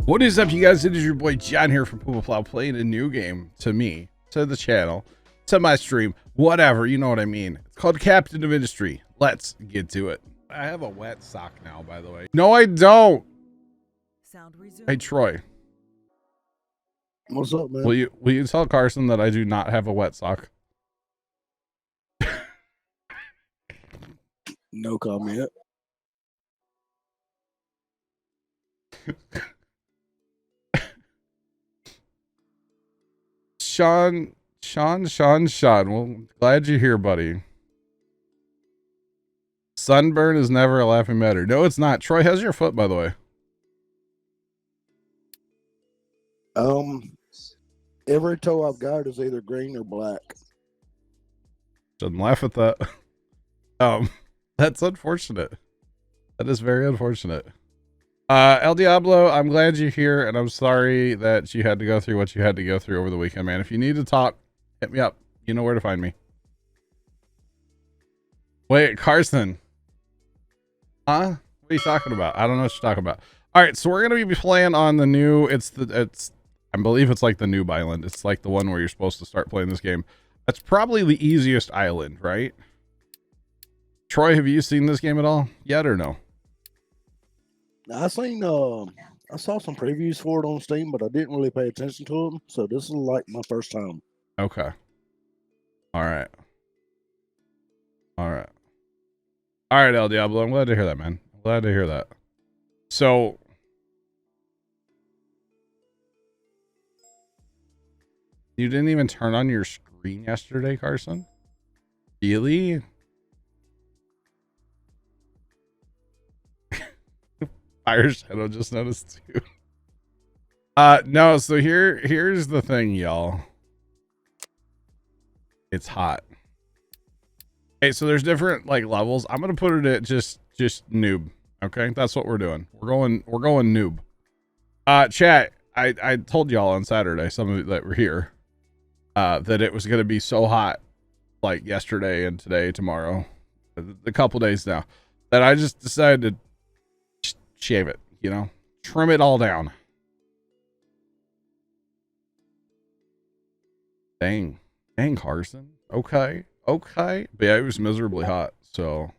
What is up, you guys? It is your boy John here from Puma Plow playing a new game to me, to the channel, to my stream, whatever, you know what I mean. It's called Captain of Industry. Let's get to it. I have a wet sock now, by the way. No, I don't. Hey, Troy. What's up, man? Will you tell Carson that I do not have a wet sock? No comment. Sean. Well, glad you're here, buddy. Sunburn is never a laughing matter. No, it's not. Troy, how's your foot, by the way? Every toe I've got is either green or black. Shouldn't laugh at that. That's unfortunate. That is very unfortunate. El Diablo, I'm glad you're here, and I'm sorry that you had to go through what you had to go through over the weekend, man. If you need to talk, hit me up. You know where to find me. Wait, Carson. Huh? What are you talking about? I don't know what you're talking about. All right, so we're gonna be playing on the new. I believe it's like the noob island. It's like the one where you're supposed to start playing this game. That's probably the easiest island, right? Troy, have you seen this game at all yet or no? I saw some previews for it on Steam, but I didn't really pay attention to them. So this is like my first time. Okay. All right. All right, El Diablo. I'm glad to hear that, man. I'm glad to hear that. So, you didn't even turn on your screen yesterday, Carson? Really? Fire Shadow just noticed too. No, so here's the thing, y'all. It's hot. Okay, so there's different like levels. I'm gonna put it at just noob. Okay, that's what we're doing. We're going noob. Chat, I told y'all on Saturday, some of you that were here, that it was gonna be so hot like yesterday and today, tomorrow, a couple days now, that I just decided to shave it, you know, trim it all down. Dang, Carson. Okay. But yeah, it was miserably hot. So,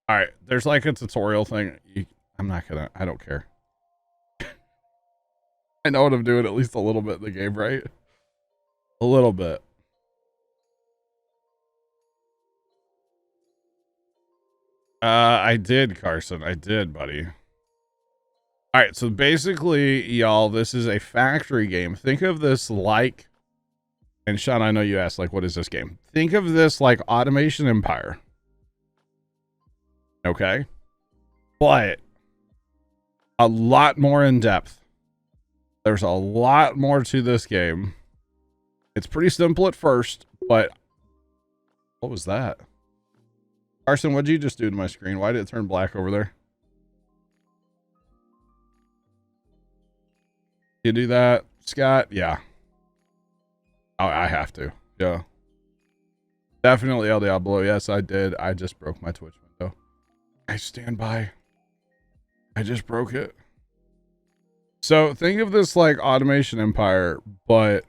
all right, there's like a tutorial thing. I don't care. I know what I'm doing at least a little bit in the game, right? A little bit. I did, Carson. I did, buddy. All right, so basically, y'all, this is a factory game. Think of this like, and Sean, I know you asked, like, what is this game? Think of this like Automation Empire. Okay? But a lot more in depth. There's a lot more to this game. It's pretty simple at first, but what was that? Carson, what'd you just do to my screen? Why did it turn black over there? You do that, Scott? Yeah. Oh, I have to. Yeah. Definitely El Diablo. Yes, I did. I just broke my Twitch window. I stand by. I just broke it. So think of this like Automation Empire, but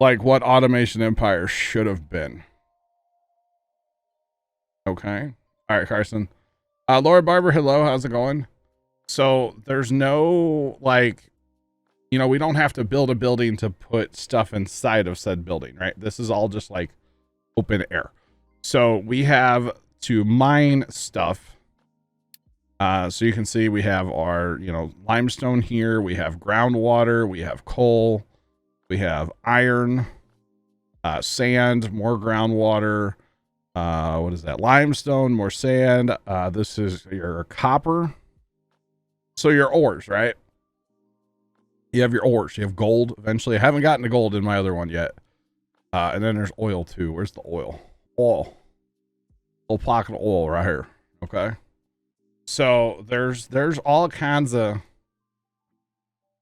like what Automation Empire should have been. Okay. All right, Carson. Laura Barber, hello. How's it going? So there's no like, you know, we don't have to build a building to put stuff inside of said building, right? This is all just like open air. So we have to mine stuff. So you can see we have our, you know, limestone here. We have groundwater. We have coal. We have iron, sand, more groundwater. What is that? Limestone, more sand. This is your copper. So your ores, right? You have your ores. You have gold eventually. I haven't gotten to gold in my other one yet. And then there's oil too. Where's the oil? Oil. Little pocket of oil right here. Okay. So there's all kinds of,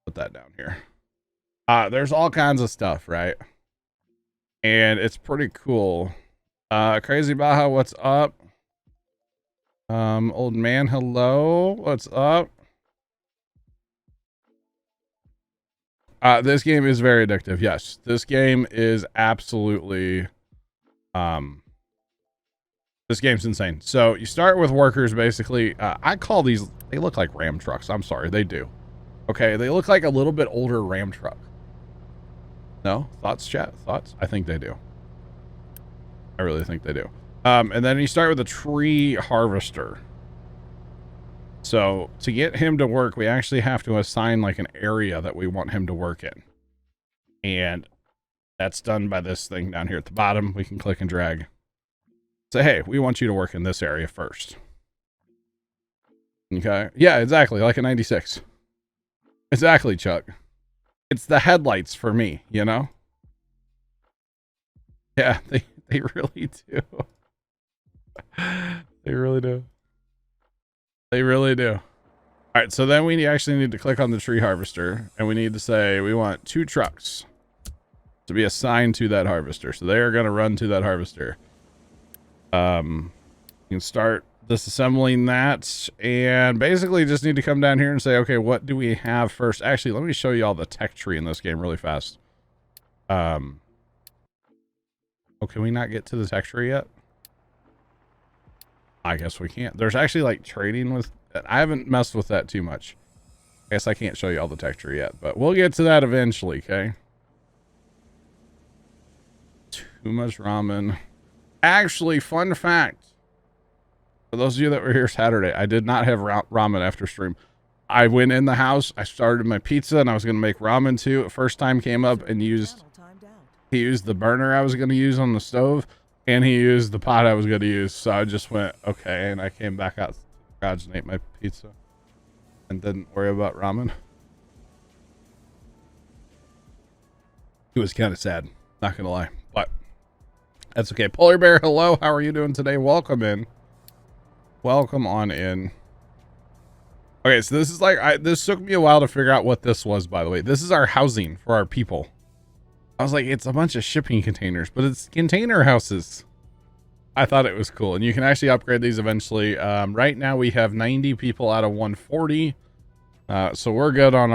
put that down here. There's all kinds of stuff, right? And it's pretty cool. Crazy Baja, what's up? Old man, hello. What's up? This game is very addictive. Yes, this game is absolutely, this game's insane. So you start with workers, basically. I call these, they look like Ram trucks. I'm sorry, they do. Okay, they look like a little bit older Ram truck. No? Thoughts, chat? Thoughts? I think they do. I really think they do. And then you start with a tree harvester. So to get him to work, we actually have to assign like an area that we want him to work in. And that's done by this thing down here at the bottom. We can click and drag. Say, hey, we want you to work in this area first. Okay. Yeah, exactly. Like a 96. Exactly, Chuck. It's the headlights for me, you know? Yeah, they really do. They really do. They really do. All right, so then we actually need to click on the tree harvester, and we need to say we want 2 trucks to be assigned to that harvester. So they are going to run to that harvester. You can start disassembling that, and basically just need to come down here and say, okay, what do we have first? Actually, let me show you all the tech tree in this game really fast. Oh, can we not get to the tech tree yet? I guess we can't. There's actually like trading with, I haven't messed with that too much. I guess I can't show you all the tech tree yet, but we'll get to that eventually, okay? Too much ramen. Actually, fun fact. For those of you that were here Saturday, I did not have ramen after stream. I went in the house, I started my pizza, and I was going to make ramen too. First time came up and he used the burner I was going to use on the stove, and he used the pot I was going to use. So I just went, okay, and I came back out to the garage and ate my pizza and didn't worry about ramen. It was kind of sad, not going to lie, but that's okay. Polar Bear, hello. How are you doing today? Welcome in. Welcome on in. Okay, so this is like, this took me a while to figure out what this was, by the way. This is our housing for our people. I was like, it's a bunch of shipping containers, but it's container houses. I thought it was cool. And you can actually upgrade these eventually. Right now we have 90 people out of 140. So we're good on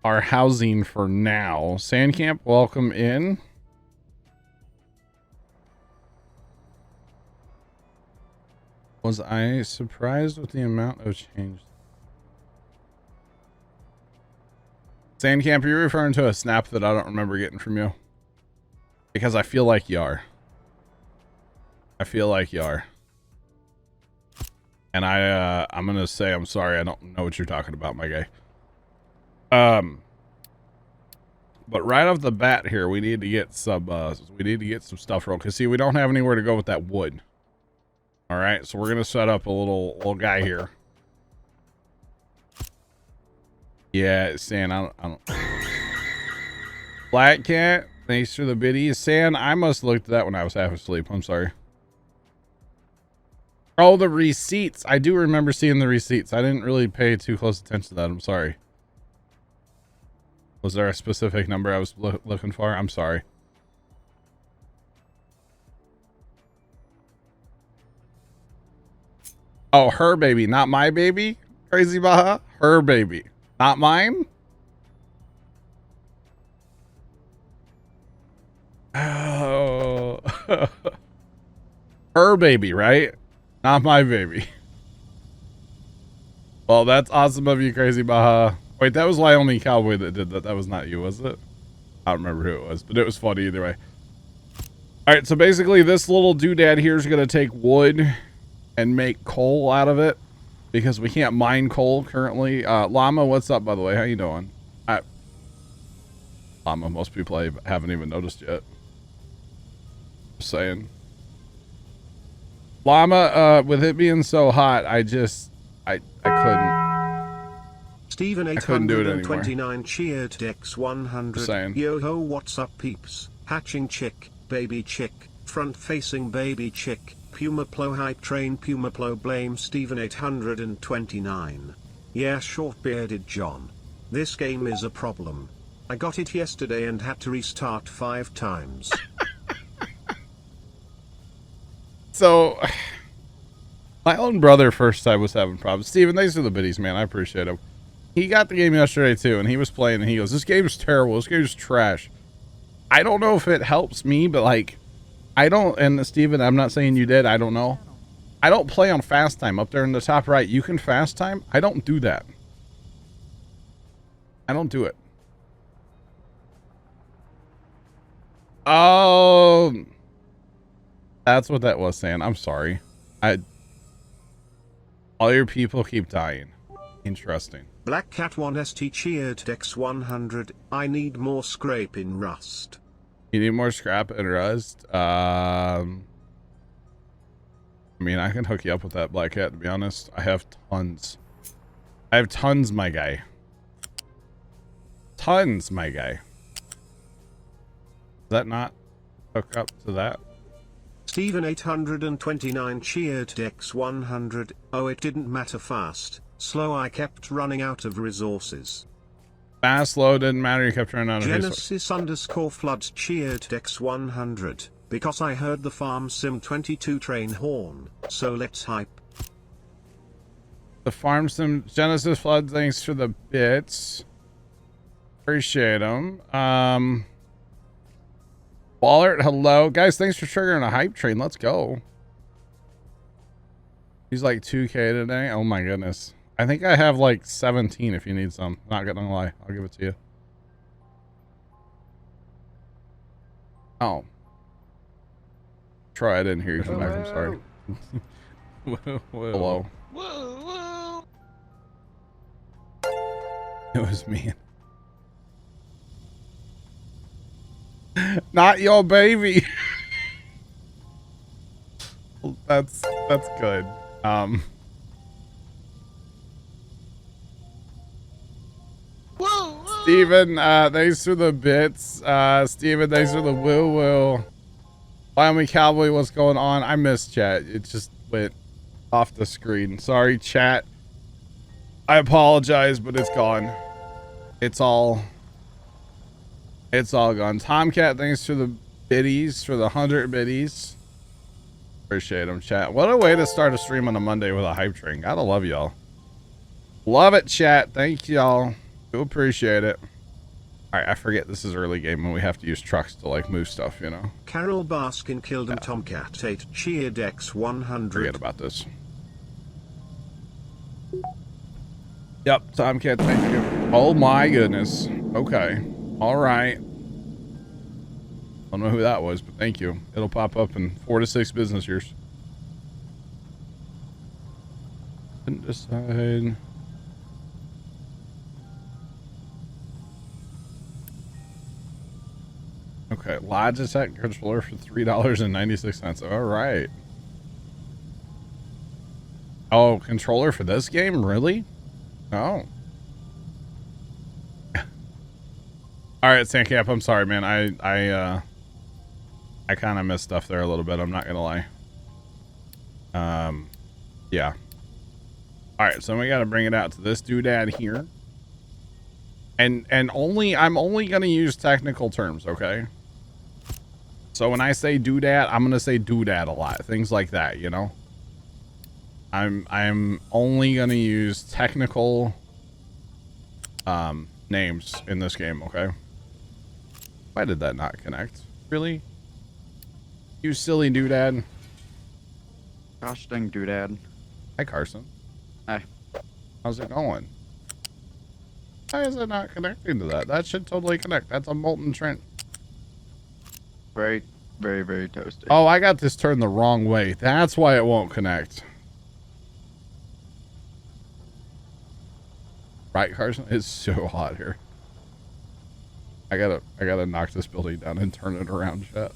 our housing for now. Sandcamp, welcome in. Was I surprised with the amount of change? Sandcamp, you're referring to a snap that I don't remember getting from you. Because I feel like you are. I feel like you are. And I'm gonna say I'm sorry, I don't know what you're talking about, my guy. But right off the bat here, we need to get some stuff rolled. Cause see, we don't have anywhere to go with that wood. All right, so we're gonna set up a little guy here. Yeah, it's saying I don't. Black Cat, thanks for the biddies. San, I must have looked at that when I was half asleep. I'm sorry. Oh, the receipts. I do remember seeing the receipts. I didn't really pay too close attention to that. I'm sorry. Was there a specific number I was looking for? I'm sorry. Oh, her baby, not my baby? Crazy Baja? Her baby. Not mine? Oh. Her baby, right? Not my baby. Well, that's awesome of you, Crazy Baja. Wait, that was Wyoming Cowboy that did that. That was not you, was it? I don't remember who it was, but it was funny either way. All right, so basically this little doodad here is going to take wood and make coal out of it because we can't mine coal currently. Llama, what's up, by the way? How you doing? Llama, most people I haven't even noticed yet. Just saying. Llama, with it being so hot, I couldn't. Steven 829 cheered Dex 100. Yo ho, what's up, peeps? Hatching chick, baby chick, front facing baby chick. Puma Plo hype train Puma Plo blame Steven 829. Yeah, short bearded John. This game is a problem. I got it yesterday and had to restart 5 times. So, my own brother first time was having problems. Steven, thanks for the biddies, man. I appreciate them. he got the game yesterday too, and he was playing, and he goes, "This game's terrible. This game's trash." I don't know if it helps me, but like, I don't. And Steven, I'm not saying you did. I don't know. I don't play on fast time. Up there in the top right, you can fast time. I don't do that. I don't do it. Oh, that's what that was saying. I'm sorry. All your people keep dying. Interesting. Black Cat 1ST cheered Dex 100. I need more scrape in Rust. You need more scrap and rust. I mean, I can hook you up with that, Black Cat, to be honest. I have tons. I have tons, my guy. Tons, my guy. Does that not hook up to that? Steven 829 cheered Dex 100. Oh, it didn't matter fast. Slow, I kept running out of resources. Fast, slow, didn't matter. You kept running out of resources. Genesis_Flood cheered Dex 100. Because I heard the Farm Sim 22 train horn. So let's hype. The Farm Sim Genesis Flood, thanks for the bits. Appreciate them. Ballert, hello. Guys, thanks for triggering a hype train. Let's go. He's like 2K today. Oh my goodness. I think I have like 17 if you need some. Not gonna lie. I'll give it to you. Oh. Troy, I didn't hear you come back. I'm sorry. Hello. Whoa. It was me. Not your baby. That's good. Steven, thanks for the bits. Steven, thanks for the woo. Miami Cowboy, what's going on? I missed chat. It just went off the screen. Sorry, chat. I apologize, but it's gone. It's all gone. Tomcat, thanks for the biddies, for the 100 biddies. Appreciate them, chat. What a way to start a stream on a Monday with a hype train. Gotta love y'all. Love it, chat. Thank y'all. Do appreciate it. All right, I forget this is early game and we have to use trucks to like move stuff, you know. Carol Baskin killed and Tomcat 8 cheered X 100. Forget about this. Yep, Tomcat, thank you. Oh my goodness. Okay. All right. Don't know who that was, but thank you. It'll pop up in 4 to 6 business years. Didn't decide. Okay, Logitech controller for $3.96. All right. Oh, controller for this game? Really? Oh. All right, Sandcap, I'm sorry, man. I kind of missed stuff there a little bit. I'm not gonna lie. Yeah. All right, so we got to bring it out to this doodad here. And I'm only gonna use technical terms, okay? So when I say doodad, I'm gonna say doodad a lot, things like that, you know. I'm only gonna use technical names in this game, okay? Why did that not connect? Really? You silly doodad. Gosh dang doodad. Hi, Carson. Hi. How's it going? Why is it not connecting to that? That should totally connect. That's a molten Trent. Very, very, very toasty. Oh, I got this turned the wrong way. That's why it won't connect. Right, Carson? It's so hot here. I gotta knock this building down and turn it around, chat.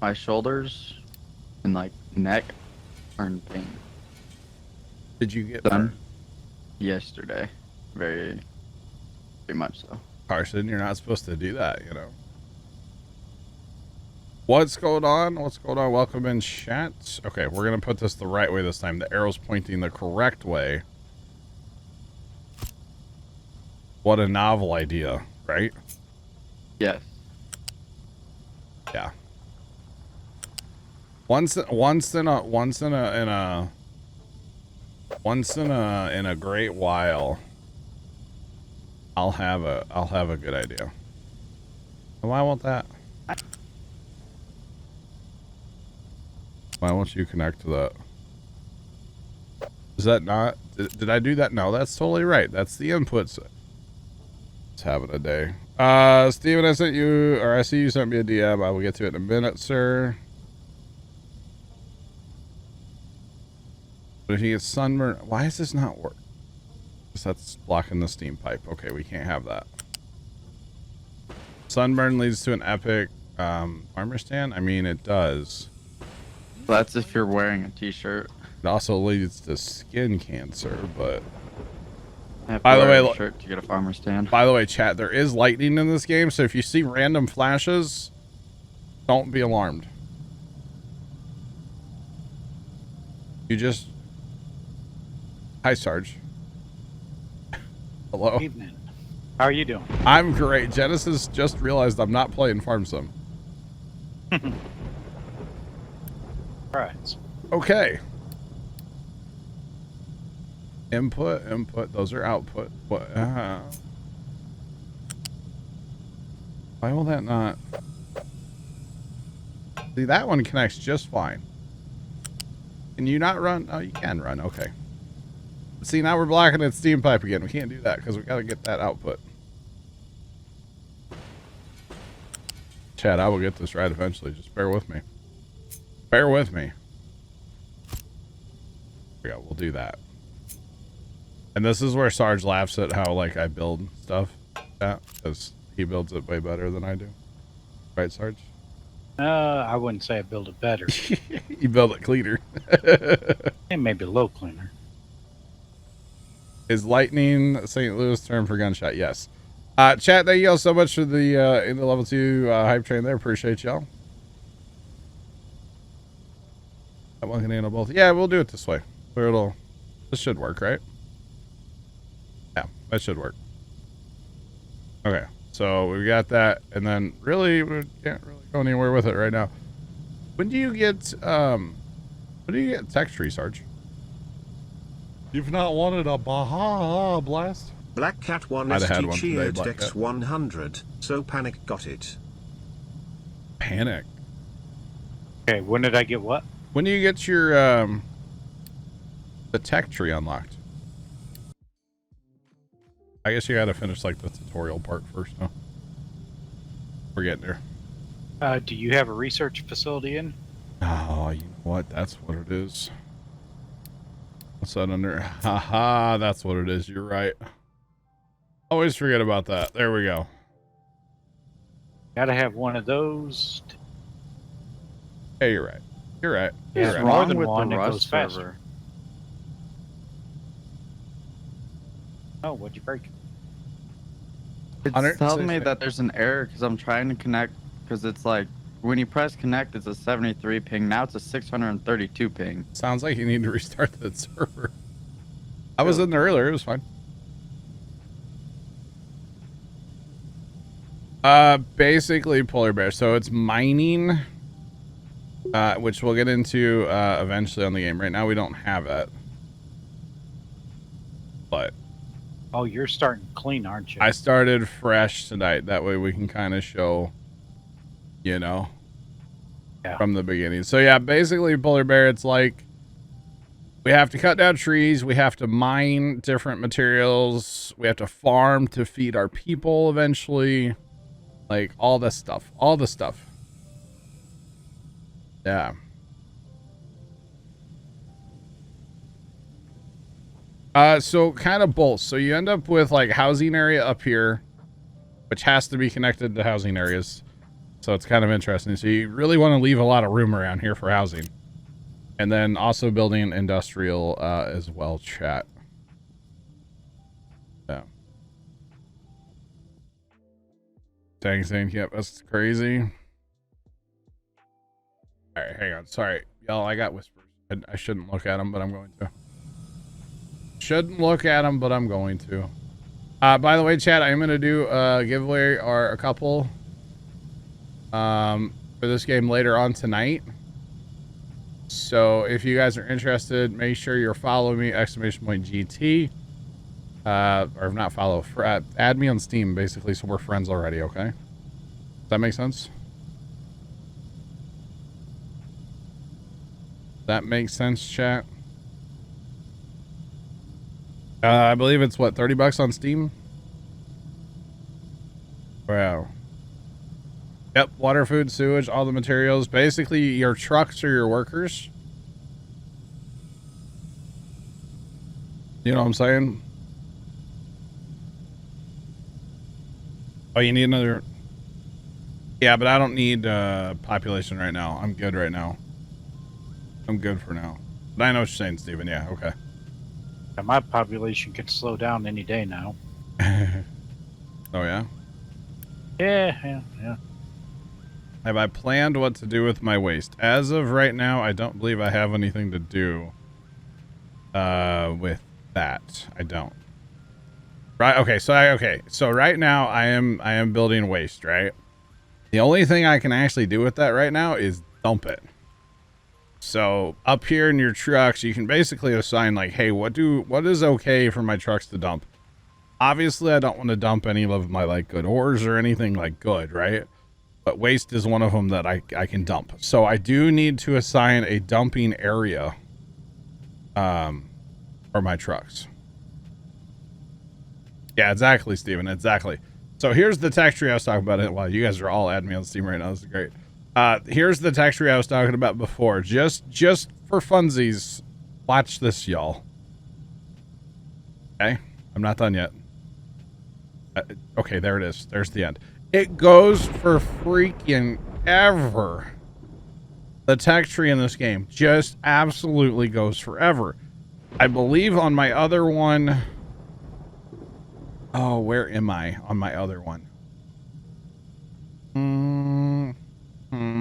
My shoulders and like neck are in pain. Did you get Done burned? yesterday? Very much so. Carson, you're not supposed to do that, you know. What's going on? What's going on? Welcome in, chat. Okay, we're gonna put this the right way this time. The arrow's pointing the correct way. What a novel idea, right? Yes. Yeah. Once in a Once in a great while, I'll have a good idea. Why won't that? Why won't you connect to that? Is that not? Did I do that? No, that's totally right. That's the inputs. It's having a day. Steven, I sent you, or I see you sent me a DM. I will get to it in a minute, sir. But if you get sunburn, why is this not work? That's blocking the steam pipe. Okay, we can't have that. Sunburn leads to an epic armor stand. I mean, it does. That's if you're wearing a t-shirt. It also leads to skin cancer, but by the way, shirt to get a farmer stand. By the way, chat, there is lightning in this game, so if you see random flashes, don't be alarmed. You just... Hi, Sarge. Hello. Evening. How are you doing? I'm great. Genesis just realized I'm not playing Farm Sim. Right. Okay. Input. Those are output. What? Why will that not? See, that one connects just fine. Can you not run? Oh, you can run. Okay. See, now we're blocking its steam pipe again. We can't do that because we got to get that output. Chad, I will get this right eventually. Just bear with me. Bear with me. Yeah, we'll do that. And this is where Sarge laughs at how, like, I build stuff. Yeah, because he builds it way better than I do. Right, Sarge? I wouldn't say I build it better. You build it cleaner. And maybe a little cleaner. Is lightning St. Louis term for gunshot? Yes. Chat, thank you all so much for the in the level 2 hype train there. Appreciate y'all. That one can handle both. Yeah, we'll do it this way. This should work, right? Yeah, that should work. Okay, so we got that, and then really we can't really go anywhere with it right now. When do you get tech tree, Sarge? You've not wanted a Baja Blast? Black Cat 1 I'd have had ST one today, cheered Black Dex Cat. 100, so Panic got it. Panic. Okay, when did I get what? When do you get your the tech tree unlocked? I guess you gotta finish like the tutorial part first, huh? We're getting there. Do you have a research facility in? Oh, you know what? That's what it is. What's that under? Haha, that's what it is. You're right. Always forget about that. There we go. Gotta have one of those. Hey, you're right. You're right. Yeah, You're right. more than with one, the it Rust goes faster. server? Oh, what'd you break? It's telling me that there's an error because I'm trying to connect, because it's like when you press connect it's a 73 ping, now it's a 632 ping. Sounds like you need to restart that server. I was in there earlier. It was fine. Basically polar bear. So it's mining, which we'll get into eventually on the game. Right now we don't have it, but Oh, you're starting clean, aren't you? I started fresh tonight. That way we can kind of show, you know, from the beginning. So yeah, basically polar bear, it's like we have to cut down trees. We have to mine different materials. We have to farm to feed our people eventually. Like all this stuff, Yeah. So kind of both. So you end up with like housing area up here, which has to be connected to housing areas. So it's kind of interesting. So you really want to leave a lot of room around here for housing. And then also building industrial as well, chat. Yeah. Dang, yep, that's crazy. All right, hang on. Sorry, y'all, I got whispers. I shouldn't look at them, but I'm going to. Shouldn't look at them, but I'm going to. By the way, chat, I'm going to do a giveaway or a couple for this game later on tonight. So if you guys are interested, make sure you're following me, !GT. Or not follow, add me on Steam, basically, so we're friends already, okay? Does that make sense? That makes sense, chat? I believe it's, what, 30 bucks on Steam? Wow. Yep, water, food, sewage, all the materials. Basically, your trucks are your workers. You know what I'm saying? Oh, you need another... Yeah, but I don't need population right now. I'm good right now. I'm good for now. But I know what you're saying, Steven. Yeah, okay. Yeah, my population could slow down any day now. Oh, yeah? Yeah. Have I planned what to do with my waste? As of right now, I don't believe I have anything to do with that. I don't. Right, okay, so right now I am building waste, right? The only thing I can actually do with that right now is dump it. So up here in your trucks, you can basically assign like, hey, what is okay for my trucks to dump? Obviously, I don't want to dump any of my like good ores or anything like good, right? But waste is one of them that I can dump. So I do need to assign a dumping area for my trucks. Yeah, exactly, Steven, exactly. So here's the tech tree I was talking about. Wow, you guys are all adding me on Steam right now. This is great. Here's the tech tree I was talking about before. Just for funsies, watch this, y'all. Okay, I'm not done yet. Okay, there it is. There's the end. It goes for freaking ever. The tech tree in this game just absolutely goes forever. I believe on my other one... Oh, where am I on my other one?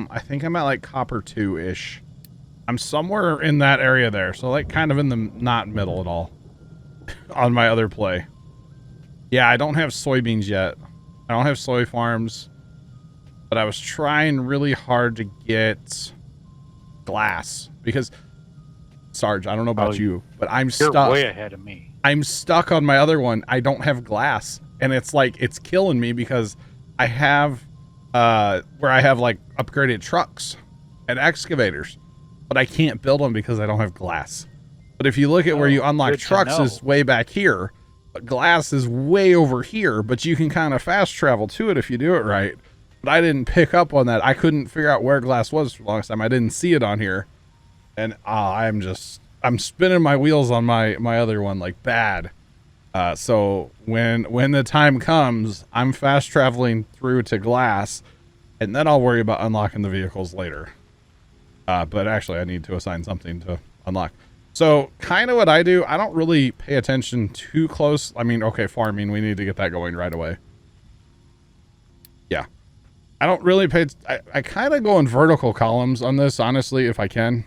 I think I'm at like copper 2-ish. I'm somewhere in that area there. So like kind of in the not middle at all on my other play. Yeah, I don't have soybeans yet. I don't have soy farms, but I was trying really hard to get glass because Sarge, I don't know about you, but I'm stuck. You're way ahead of me. I'm stuck on my other one. I don't have glass, and it's like it's killing me because I have where I have like upgraded trucks and excavators, but I can't build them because I don't have glass. But if you look at where you unlock trucks is way back here, but glass is way over here, but you can kind of fast travel to it if you do it right. But I didn't pick up on that. I couldn't figure out where glass was for the longest time. I didn't see it on here, and I'm spinning my wheels on my other one like bad. So when the time comes, I'm fast traveling through to glass, and then I'll worry about unlocking the vehicles later. But actually, I need to assign something to unlock. So kind of what I do, I don't really pay attention too close. I mean, okay, farming, we need to get that going right away. Yeah. I don't really pay... I kind of go in vertical columns on this, honestly, if I can.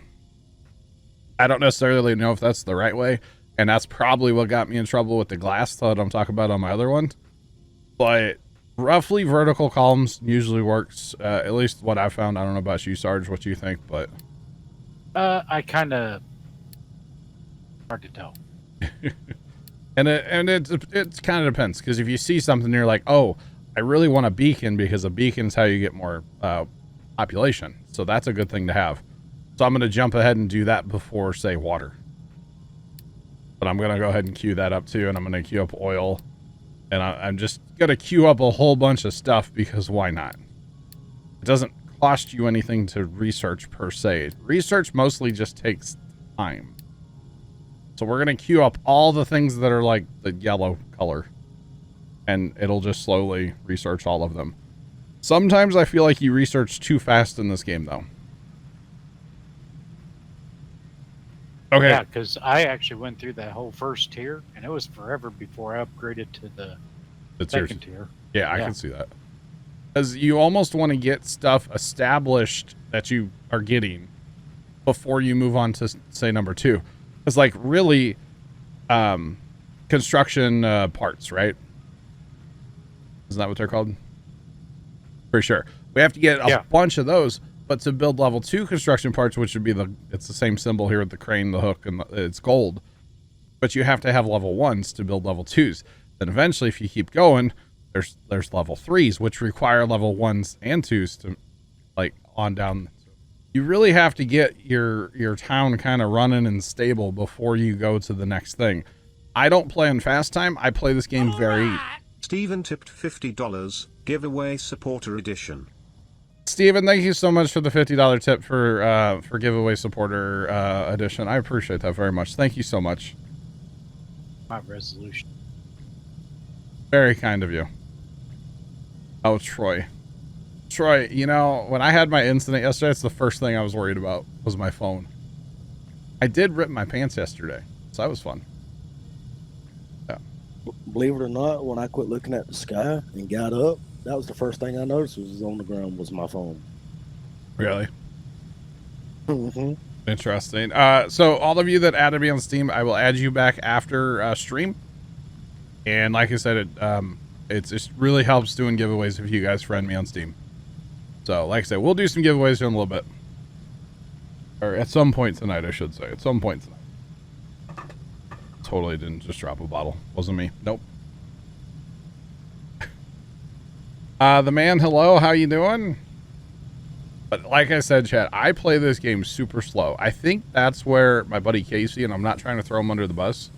I don't necessarily know if that's the right way, and that's probably what got me in trouble with the glass that I'm talking about on my other one. But roughly vertical columns usually works, at least what I found. I don't know about you, Sarge, what you think, but... I kind of... Hard to tell. and it kind of depends, because if you see something, you're like, oh, I really want a beacon, because a beacon's how you get more population. So that's a good thing to have. So I'm going to jump ahead and do that before, say, water. But I'm going to go ahead and queue that up too, and I'm going to queue up oil. And I'm just going to queue up a whole bunch of stuff, because why not? It doesn't cost you anything to research per se. Research mostly just takes time. So we're going to queue up all the things that are like the yellow color. And it'll just slowly research all of them. Sometimes I feel like you research too fast in this game, though. Okay. Yeah, because I actually went through that whole first tier, and it was forever before I upgraded to the second tier. Yeah, I can see that. Because you almost want to get stuff established that you are getting before you move on to, say, number 2. It's like really construction parts, right? Isn't that what they're called? For sure. We have to get a bunch of those But to build level 2 construction parts, which would be it's the same symbol here with the crane, the hook, and it's gold. But you have to have level 1s to build level 2s. Then eventually, if you keep going, there's level 3s, which require level 1s and 2s to, like, on down. You really have to get your town kind of running and stable before you go to the next thing. I don't play on fast time. I play this game very... Steven tipped $50, giveaway supporter edition. Steven, thank you so much for the $50 tip for giveaway supporter edition. I appreciate that very much. Thank you so much. My resolution. Very kind of you. Oh, Troy. Troy, you know, when I had my incident yesterday, it's the first thing I was worried about was my phone. I did rip my pants yesterday, so that was fun. Yeah. Believe it or not, when I quit looking at the sky and got up, that was the first thing I noticed was on the ground was my phone. Really? Mm-hmm. Interesting. So all of you that added me on Steam, I will add you back after stream. And like I said, it just really helps doing giveaways if you guys friend me on Steam. So like I said, we'll do some giveaways here in a little bit. Or at some point tonight, I should say. At some point tonight. Totally didn't just drop a bottle. Wasn't me. Nope. The man, hello, how you doing? But like I said, chat, I play this game super slow. I think that's where my buddy Casey, and I'm not trying to throw him under the bus,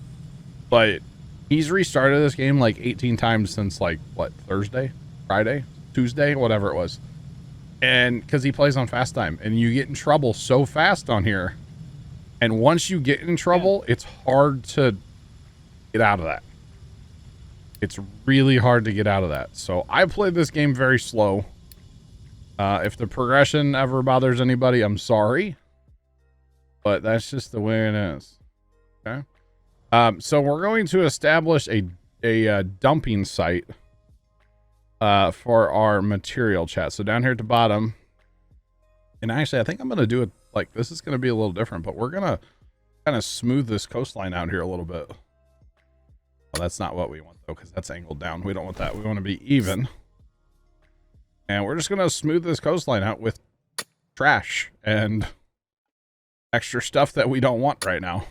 but he's restarted this game like 18 times since like, what, Thursday? Friday? Tuesday? Whatever it was. And because he plays on fast time, and you get in trouble so fast on here. And once you get in trouble, it's hard to get out of that. It's really hard to get out of that. So I played this game very slow. If the progression ever bothers anybody, I'm sorry. But that's just the way it is. Okay. So we're going to establish a dumping site for our material, chat. So down here at the bottom. And actually, I think I'm going to do it like this is going to be a little different. But we're going to kind of smooth this coastline out here a little bit. Well, that's not what we want, though, because that's angled down. We don't want that. We want to be even. And we're just going to smooth this coastline out with trash and extra stuff that we don't want right now.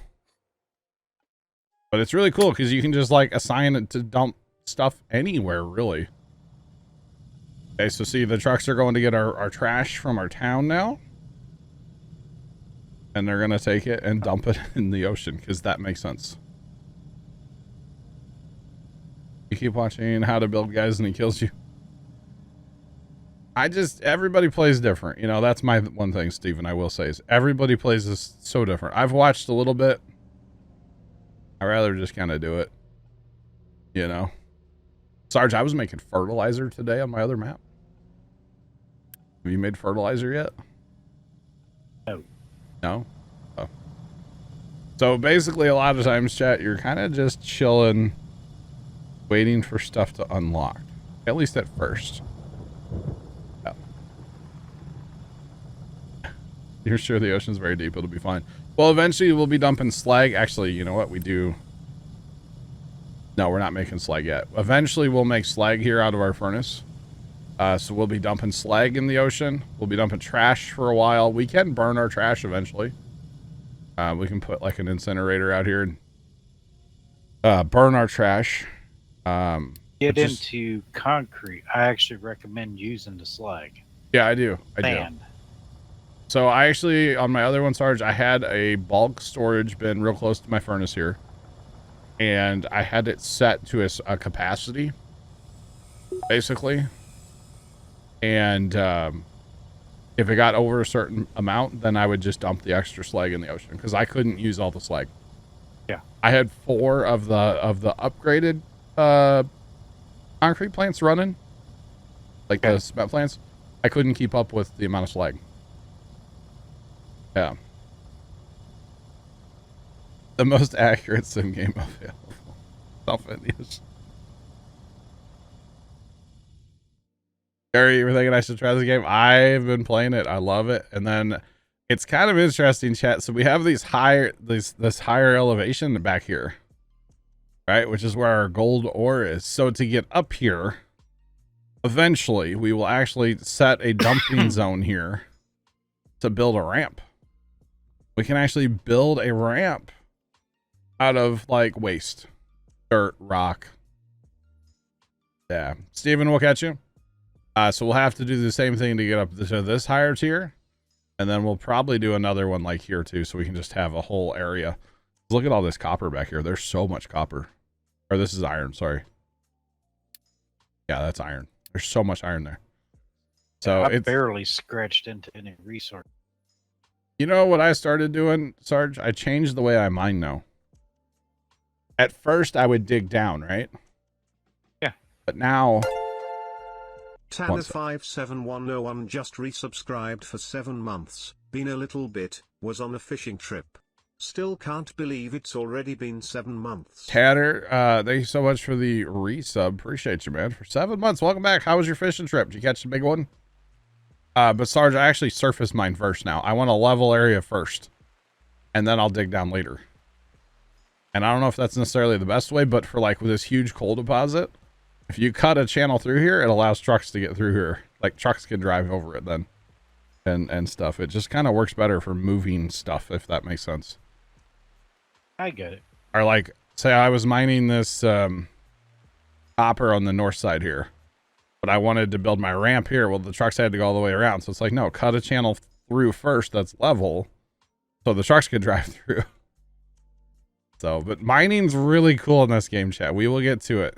But it's really cool because you can just like assign it to dump stuff anywhere, really. Okay, so see, the trucks are going to get our trash from our town now. And they're going to take it and dump it in the ocean because that makes sense. You keep watching How to Build Guys and he kills you. Everybody plays different. You know, that's my one thing, Steven, I will say is everybody plays this so different. I've watched a little bit. I'd rather just kind of do it. You know? Sarge, I was making fertilizer today on my other map. Have you made fertilizer yet? No. No? Oh. So basically a lot of times, chat, you're kind of just chilling, waiting for stuff to unlock. At least at first. You're sure the ocean's very deep, it'll be fine. Well, eventually we'll be dumping slag. Actually, you know what we do? No, we're not making slag yet. Eventually we'll make slag here out of our furnace. So we'll be dumping slag in the ocean. We'll be dumping trash for a while. We can burn our trash eventually. We can put like an incinerator out here and burn our trash. Get into concrete. I actually recommend using the slag. Yeah, I do. I do. So I actually, on my other one, Sarge, I had a bulk storage bin real close to my furnace here. And I had it set to a capacity, basically. And if it got over a certain amount, then I would just dump the extra slag in the ocean. Because I couldn't use all the slag. Yeah. I had 4 of the upgraded concrete plants running. Like the cement plants. I couldn't keep up with the amount of slag. Yeah. The most accurate sim game available. Self-indies. Gary, you were thinking I should try this game? I've been playing it. I love it. And then it's kind of interesting, chat. So we have this higher elevation back here. Right? Which is where our gold ore is. So to get up here, eventually we will actually set a dumping zone here. to build a ramp. We can actually build a ramp out of like waste, dirt, rock. Yeah, Steven, we'll catch you. So we'll have to do the same thing to get up to this higher tier. And then we'll probably do another one like here too, so we can just have a whole area. Look at all this copper back here. There's so much copper. Or this is iron, sorry. Yeah, that's iron. There's so much iron there. So I barely scratched into any resource. You know what I started doing, Sarge? I changed the way I mine now. At first, I would dig down, right? Yeah. But now... Tanner57101 just resubscribed for 7 months. Been a little bit, was on a fishing trip. Still can't believe it's already been 7 months. Tanner, thank you so much for the resub. Appreciate you, man. For 7 months. Welcome back. How was your fishing trip? Did you catch the big one? But Sarge, I actually surface mine first now. I want a level area first. And then I'll dig down later. And I don't know if that's necessarily the best way, but for like with this huge coal deposit, if you cut a channel through here, it allows trucks to get through here. Like trucks can drive over it then. And stuff. It just kind of works better for moving stuff, if that makes sense. I get it. Or like, say I was mining this copper on the north side here, but I wanted to build my ramp here. Well, the trucks had to go all the way around. So it's like, no, cut a channel through first that's level so the trucks could drive through. So, but mining's really cool in this game, chat. We will get to it.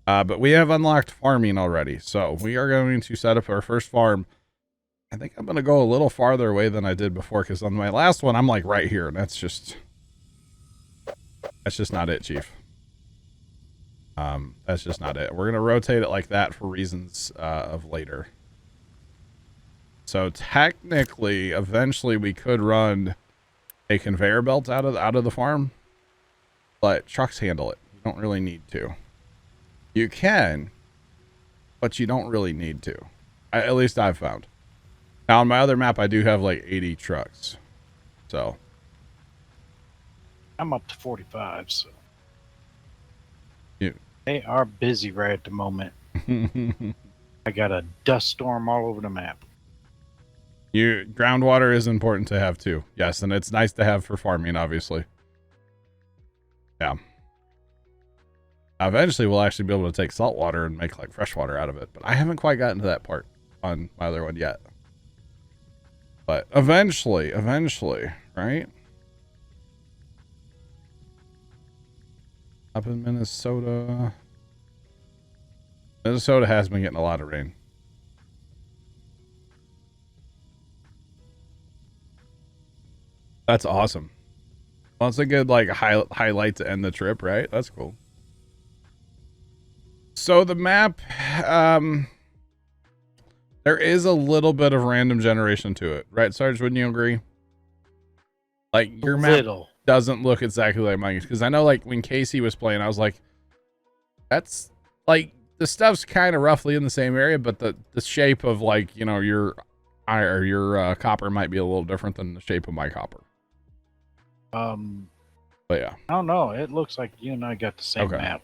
But we have unlocked farming already. So we are going to set up our first farm. I think I'm going to go a little farther away than I did before, because on my last one, I'm like right here, and that's just not it, Chief. That's just not it. We're going to rotate it like that for reasons of later. So technically, eventually we could run a conveyor belt out of the farm, but trucks handle it. You don't really need to. You can, but you don't really need to. At least I've found. Now on my other map, I do have like 80 trucks. So I'm up to 45, so you. They are busy right at the moment. I got a dust storm all over the map. Groundwater is important to have too. Yes, and it's nice to have for farming, obviously. Yeah. Eventually, we'll actually be able to take salt water and make like fresh water out of it, but I haven't quite gotten to that part on my other one yet. But eventually, right? Up in Minnesota. Minnesota has been getting a lot of rain. That's awesome. Well, it's a good like highlight to end the trip, right? That's cool. So the map, there is a little bit of random generation to it, right, Sarge? Wouldn't you agree? Like your map doesn't look exactly like mine, because I know like when Casey was playing, I was like, that's like the stuff's kind of roughly in the same area, but the shape of like, you know, your copper might be a little different than the shape of my copper. But yeah, I don't know. It looks like you and I got the same map.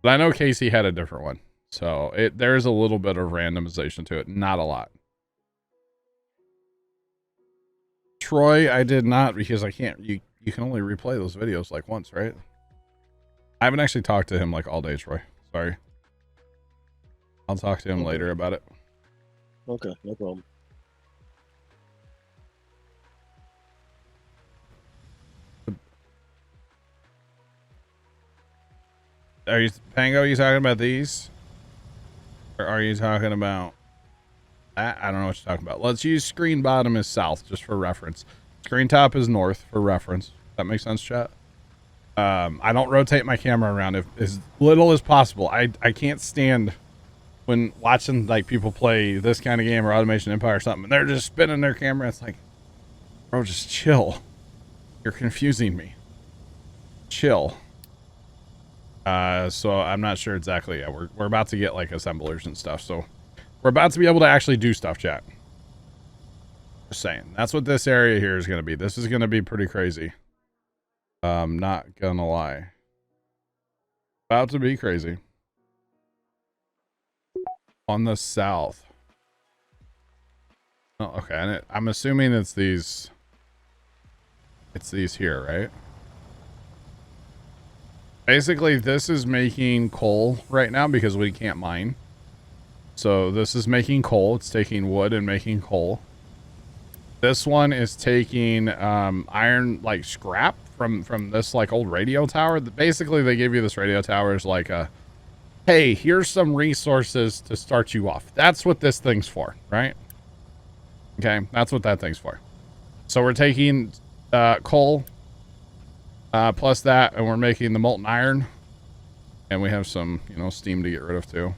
But I know Casey had a different one, so there's a little bit of randomization to it, not a lot. Troy, I did not, because I can't. You can only replay those videos like once, right? I haven't actually talked to him like all day, Troy. Sorry. I'll talk to him later about it. Okay, no problem. Are you, Pango, are you talking about these? Or are you talking about... I don't know what you're talking about. Let's use screen bottom as south, just for reference. Screen top is north, for reference. That makes sense, chat? I don't rotate my camera around as little as possible. I can't stand when watching like people play this kind of game or Automation Empire or something, and they're just spinning their camera. It's like, bro, just chill. You're confusing me. Chill. So I'm not sure exactly. Yeah, we're about to get like assemblers and stuff, so we're about to be able to actually do stuff, chat. Just saying. That's what this area here is going to be. This is going to be pretty crazy. Not gonna lie. About to be crazy. On the south. Oh, okay. And I'm assuming it's these. It's these here, right? Basically, this is making coal right now because we can't mine. So this is making coal. It's taking wood and making coal. This one is taking iron, like scrap from this like old radio tower. Basically, they give you this radio tower as like a, hey, here's some resources to start you off. That's what this thing's for, right? Okay, that's what that thing's for. So we're taking coal plus that, and we're making the molten iron. And we have some, you know, steam to get rid of too.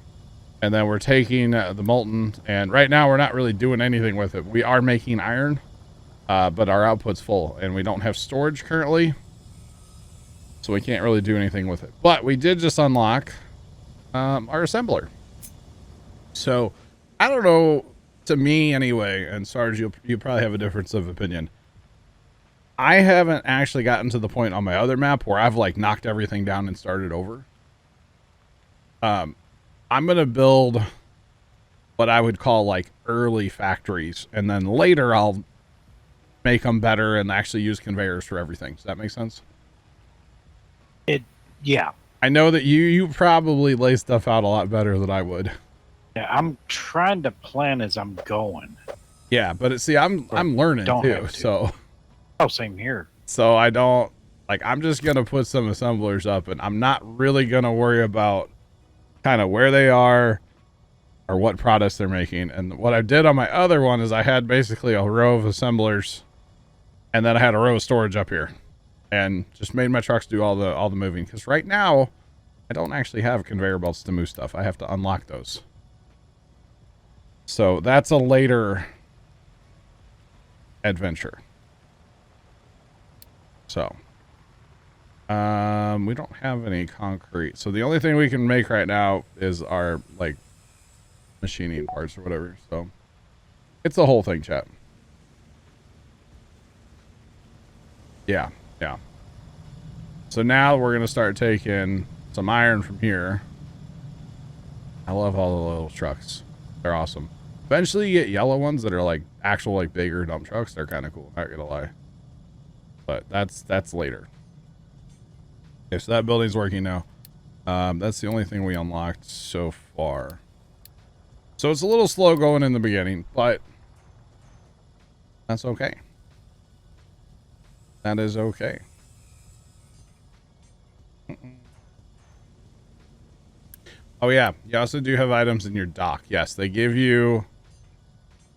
And then we're taking the molten, and right now we're not really doing anything with it. We are making iron, but our output's full, and we don't have storage currently. So we can't really do anything with it. But we did just unlock our assembler. So I don't know, to me anyway, and Sarge, you probably have a difference of opinion. I haven't actually gotten to the point on my other map where I've like knocked everything down and started over. I'm going to build what I would call like early factories, and then later I'll make them better and actually use conveyors for everything. Does that make sense? Yeah. I know that you probably lay stuff out a lot better than I would. Yeah, I'm trying to plan as I'm going. Yeah, but see, I'm learning too, so. Oh, same here. So I don't, like, I'm just going to put some assemblers up, and I'm not really going to worry about kind of where they are or what products they're making. And what I did on my other one is I had basically a row of assemblers, and then I had a row of storage up here, and just made my trucks do all the moving. Because right now I don't actually have conveyor belts to move stuff. I have to unlock those. So that's a later adventure. So we don't have any concrete. So the only thing we can make right now is our like machining parts or whatever. So it's the whole thing, chat. Yeah, yeah. So now we're gonna start taking some iron from here. I love all the little trucks. They're awesome. Eventually you get yellow ones that are like actual like bigger dump trucks. They're kind of cool, not gonna lie. But that's later. Okay, so that building's working now. That's the only thing we unlocked so far. So it's a little slow going in the beginning, but that's okay. That is okay. Oh yeah, you also do have items in your dock. Yes, they give you,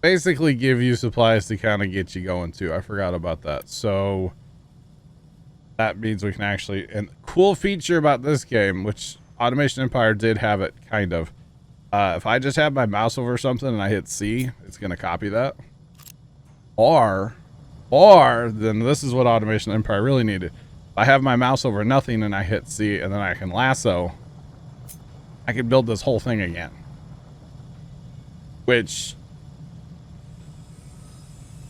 basically give you supplies to kind of get you going too. I forgot about that. So that means we can actually, and cool feature about this game, which Automation Empire did have it kind of. If I just have my mouse over something and I hit C, it's going to copy that. Or then this is what Automation Empire really needed. If I have my mouse over nothing and I hit C and then I can lasso, I can build this whole thing again. Which,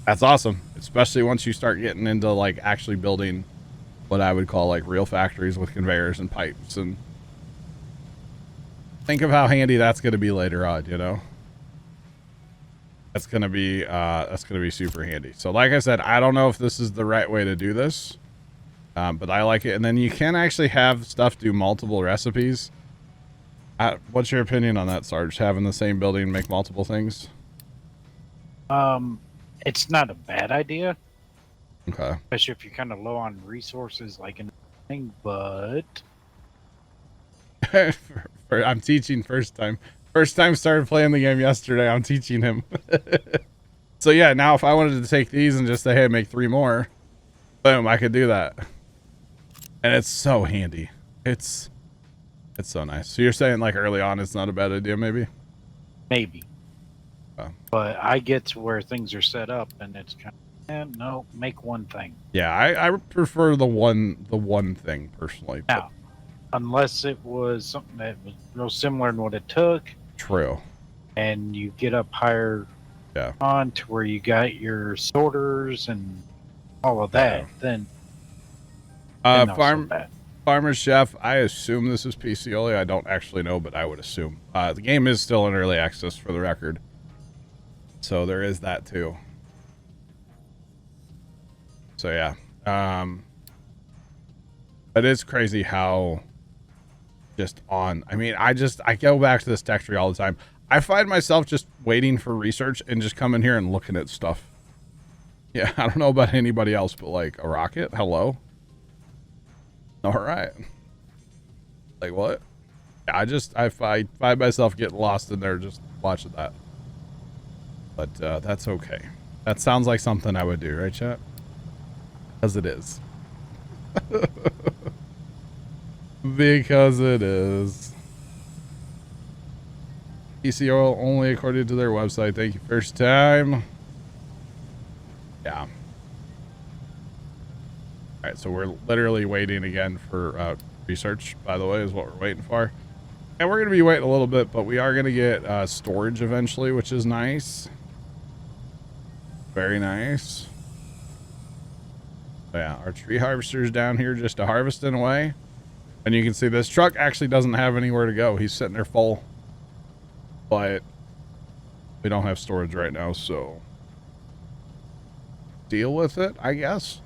that's awesome. Especially once you start getting into like actually building what I would call like real factories with conveyors and pipes, and think of how handy that's going to be later on, you know. That's going to be super handy. So like I said, I don't know if this is the right way to do this, but I like it. And then you can actually have stuff do multiple recipes. What's your opinion on that, Sarge? Having the same building make multiple things? It's not a bad idea. Okay. Especially if you're kind of low on resources, like anything, but I'm teaching first time started playing the game yesterday. I'm teaching him. So yeah, now if I wanted to take these and just say, hey, make 3 more, boom, I could do that. And it's so handy. It's so nice. So you're saying like early on it's not a bad idea, maybe? Maybe. But I get to where things are set up and it's kind of, no, make one thing. Yeah, I prefer the one thing personally. Now, unless it was something that was real similar in what it took. True. And you get up higher on to where you got your sorters and all of that, then Farmer's Chef, I assume this is PC only. I don't actually know, but I would assume. The game is still in early access for the record. So there is that too. So yeah. It is crazy how just on. I mean, I go back to this tech tree all the time. I find myself just waiting for research and just coming here and looking at stuff. Yeah, I don't know about anybody else, but like a rocket, hello. All right. Like what? Yeah, I find myself getting lost in there just watching that. But that's okay. That sounds like something I would do, right, chat? Because it is. Because it is. PC oil only according to their website. Thank you. First time. Yeah. Alright, so we're literally waiting again for research, by the way, is what we're waiting for. And we're going to be waiting a little bit, but we are going to get storage eventually, which is nice. Very nice. So yeah, our tree harvester's down here just to harvesting away. And you can see this truck actually doesn't have anywhere to go. He's sitting there full. But we don't have storage right now, so deal with it, I guess.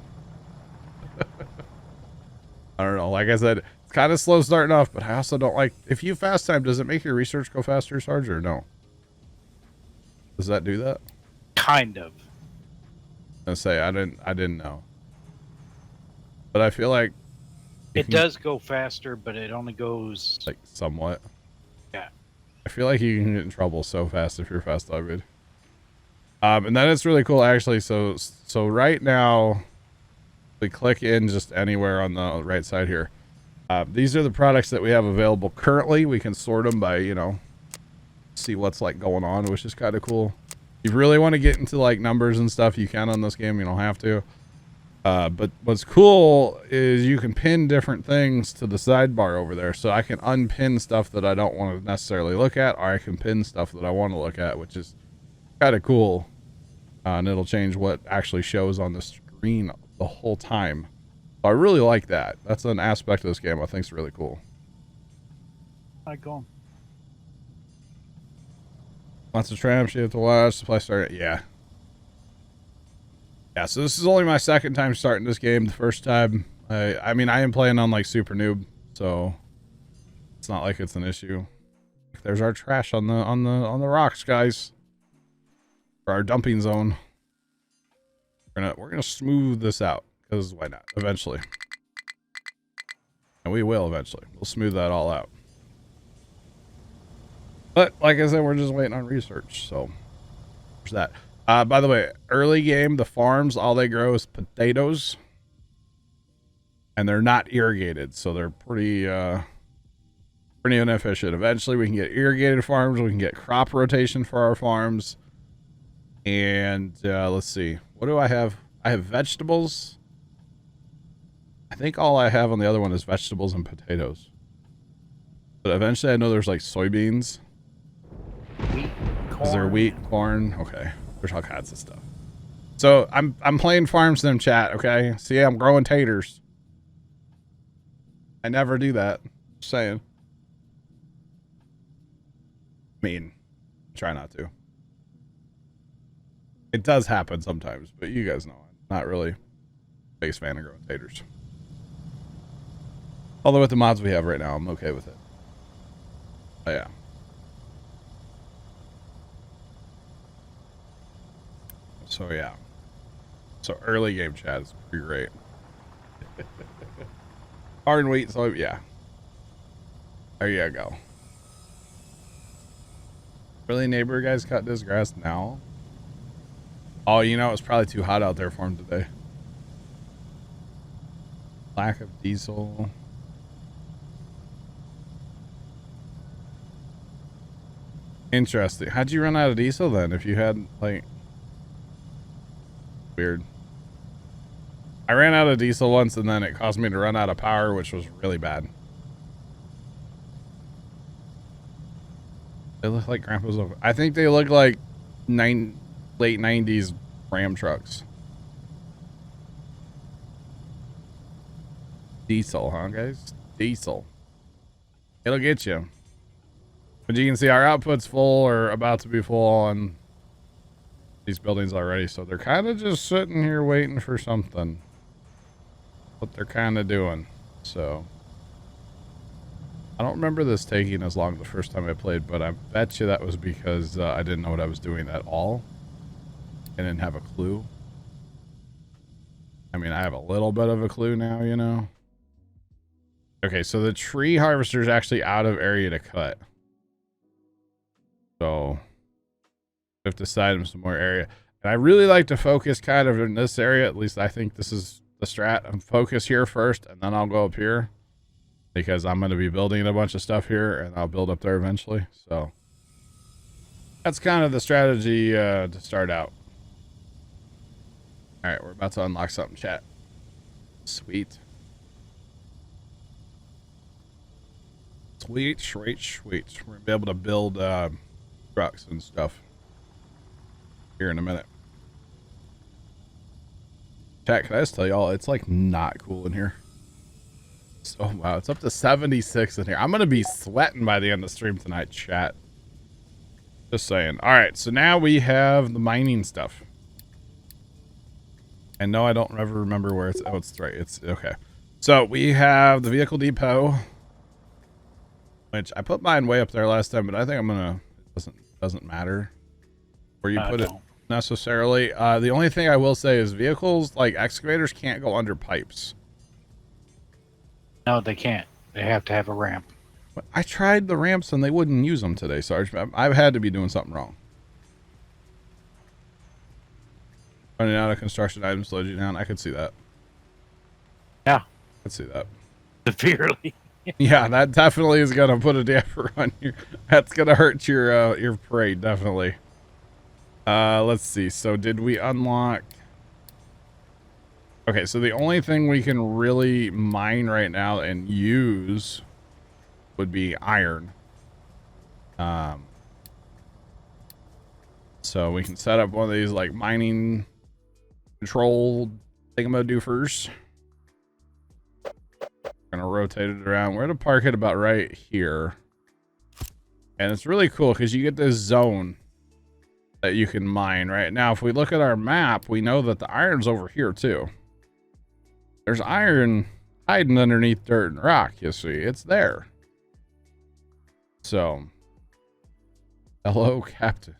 I don't know. Like I said, it's kind of slow starting off, but I also don't like... If you fast time, does it make your research go faster, Sarge, or no? Does that do that? Kind of. I was gonna say, I didn't know. But I feel like... It does go faster, but it only goes... Like, somewhat. Yeah. I feel like you can get in trouble so fast if you're fast upgrade. And then it's really cool, actually. So right now... We click in just anywhere on the right side here. These are the products that we have available currently. We can sort them by, you know, see what's like going on, which is kind of cool. If you really want to get into like numbers and stuff, you can on this game. You don't have to. But what's cool is you can pin different things to the sidebar over there. So I can unpin stuff that I don't want to necessarily look at, or I can pin stuff that I want to look at, which is kind of cool. And it'll change what actually shows on the screen the whole time. So I really like that. That's an aspect of this game I think is really cool. I go. Lots of tramps you have to watch. Supply start. Yeah. Yeah, so this is only my second time starting this game. The first time, I mean, I am playing on like super noob, so it's not like it's an issue. There's our trash on the rocks, guys. For our dumping zone. We're gonna smooth this out, because why not? Eventually. And we will eventually. We'll smooth that all out. But like I said, we're just waiting on research, so there's that. By the way, early game, the farms, all they grow is potatoes. And they're not irrigated, so they're pretty inefficient. Eventually we can get irrigated farms, we can get crop rotation for our farms. And let's see. What do I have? I have vegetables. I think all I have on the other one is vegetables and potatoes. But eventually I know there's like soybeans. Wheat, corn. Is there wheat, corn? Okay. There's all kinds of stuff. So I'm playing Farm Sim chat, okay? See, I'm growing taters. I never do that. Just saying. I mean, try not to. It does happen sometimes, but you guys know I'm not really a biggest fan of growing taters. Although with the mods we have right now, I'm okay with it. But yeah. So yeah. So early game chat is pretty great. Hard and wheat, so yeah. There you go. Really, neighbor guys cut this grass now? Oh, you know, it's probably too hot out there for him today. Lack of diesel. Interesting. How'd you run out of diesel then if you had, like... Weird. I ran out of diesel once and then it caused me to run out of power, which was really bad. They look like Grandpa's over. I think they look like late 90s Ram trucks. Diesel, huh, guys? Diesel. It'll get you. But you can see our output's full or about to be full on these buildings already, so they're kind of just sitting here waiting for something. What they're kind of doing. So I don't remember this taking as long the first time I played, but I bet you that was because I didn't know what I was doing at all. I didn't have a clue. I mean, I have a little bit of a clue now, you know. Okay, so the tree harvester is actually out of area to cut. So we have to side him some more area. And I really like to focus kind of in this area. At least I think this is the strat. I'm focus here first, and then I'll go up here. Because I'm going to be building a bunch of stuff here, and I'll build up there eventually. So that's kind of the strategy to start out. All right, we're about to unlock something, chat. Sweet. Sweet, sweet, sweet. We're going to be able to build trucks and stuff here in a minute. Chat, can I just tell y'all, it's like not cool in here. Oh, wow, it's up to 76 in here. I'm going to be sweating by the end of the stream tonight, chat. Just saying. All right, so now we have the mining stuff. And no, I don't ever remember where it's... Oh, it's right. It's okay. So we have the vehicle depot, which I put mine way up there last time, but I think I'm going to... It doesn't matter where you put it necessarily. The only thing I will say is vehicles like excavators can't go under pipes. No, they can't. They have to have a ramp. I tried the ramps and they wouldn't use them today, Sarge. I've had to be doing something wrong. Running out of construction items slowed you down. I could see that. Yeah. I could see that. Severely. Yeah, that definitely is going to put a damper on you. That's going to hurt your parade, definitely. Let's see. So did we unlock... Okay, so the only thing we can really mine right now and use would be iron. So we can set up one of these like mining control thingamadoofers. We're gonna rotate it around. We're gonna park it about right here. And it's really cool because you get this zone that you can mine right now. If we look at our map, we know that the iron's over here too. There's iron hiding underneath dirt and rock, you see. It's there. So, hello, Captain.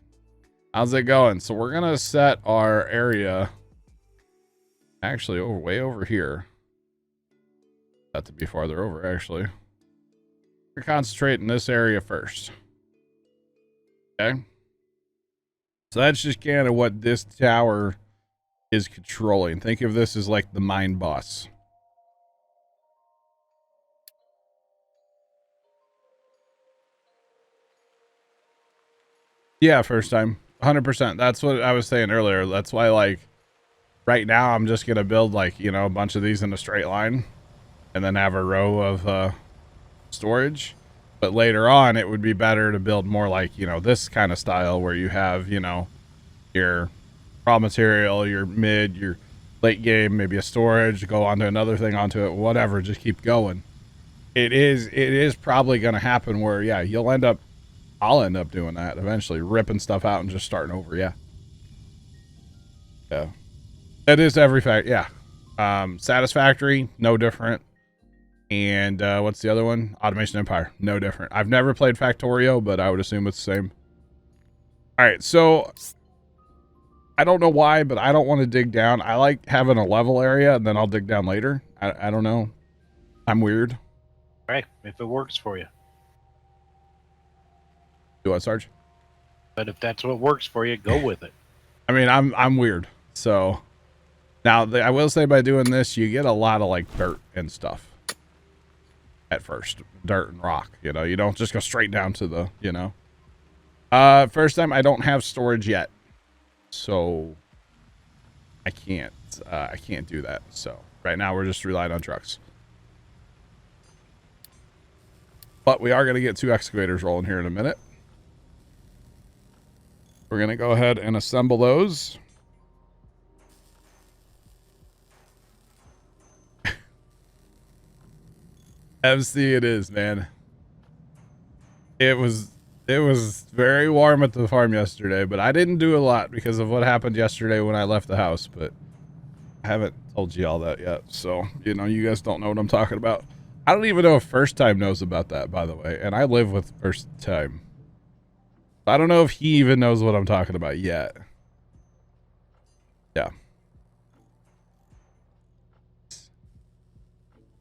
How's it going? So we're going to set our area actually way over here. That to be farther over, actually. We're concentrating this area first. Okay. So that's just kind of what this tower is controlling. Think of this as like the mine boss. Yeah, first time. 100%. That's what I was saying earlier. That's why, like, right now I'm just going to build, like, you know, a bunch of these in a straight line and then have a row of storage. But later on, it would be better to build more like, you know, this kind of style where you have, you know, your raw material, your mid, your late game, maybe a storage, go onto another thing, onto it, whatever, just keep going. It is probably going to happen where, yeah, I'll end up doing that eventually, ripping stuff out and just starting over. Yeah. Yeah. That is every fact. Yeah. Satisfactory, no different. And what's the other one? Automation Empire, no different. I've never played Factorio, but I would assume it's the same. All right, so I don't know why, but I don't want to dig down. I like having a level area, and then I'll dig down later. I don't know. I'm weird. Right, if it works for you. Do what, Sarge? But if that's what works for you, go with it. I mean, I'm weird. So now I will say by doing this, you get a lot of like dirt and stuff at first, dirt and rock, you know, you don't just go straight down to the, you know, first time I don't have storage yet. So I can't do that. So right now we're just relying on trucks, but we are going to get 2 excavators rolling here in a minute. We're going to go ahead and assemble those. MC it is, man. It was It was very warm at the farm yesterday, but I didn't do a lot because of what happened yesterday when I left the house, but I haven't told you all that yet. So, you know, you guys don't know what I'm talking about. I don't even know if First Time knows about that, by the way. And I live with First Time. I don't know if he even knows what I'm talking about yet. Yeah.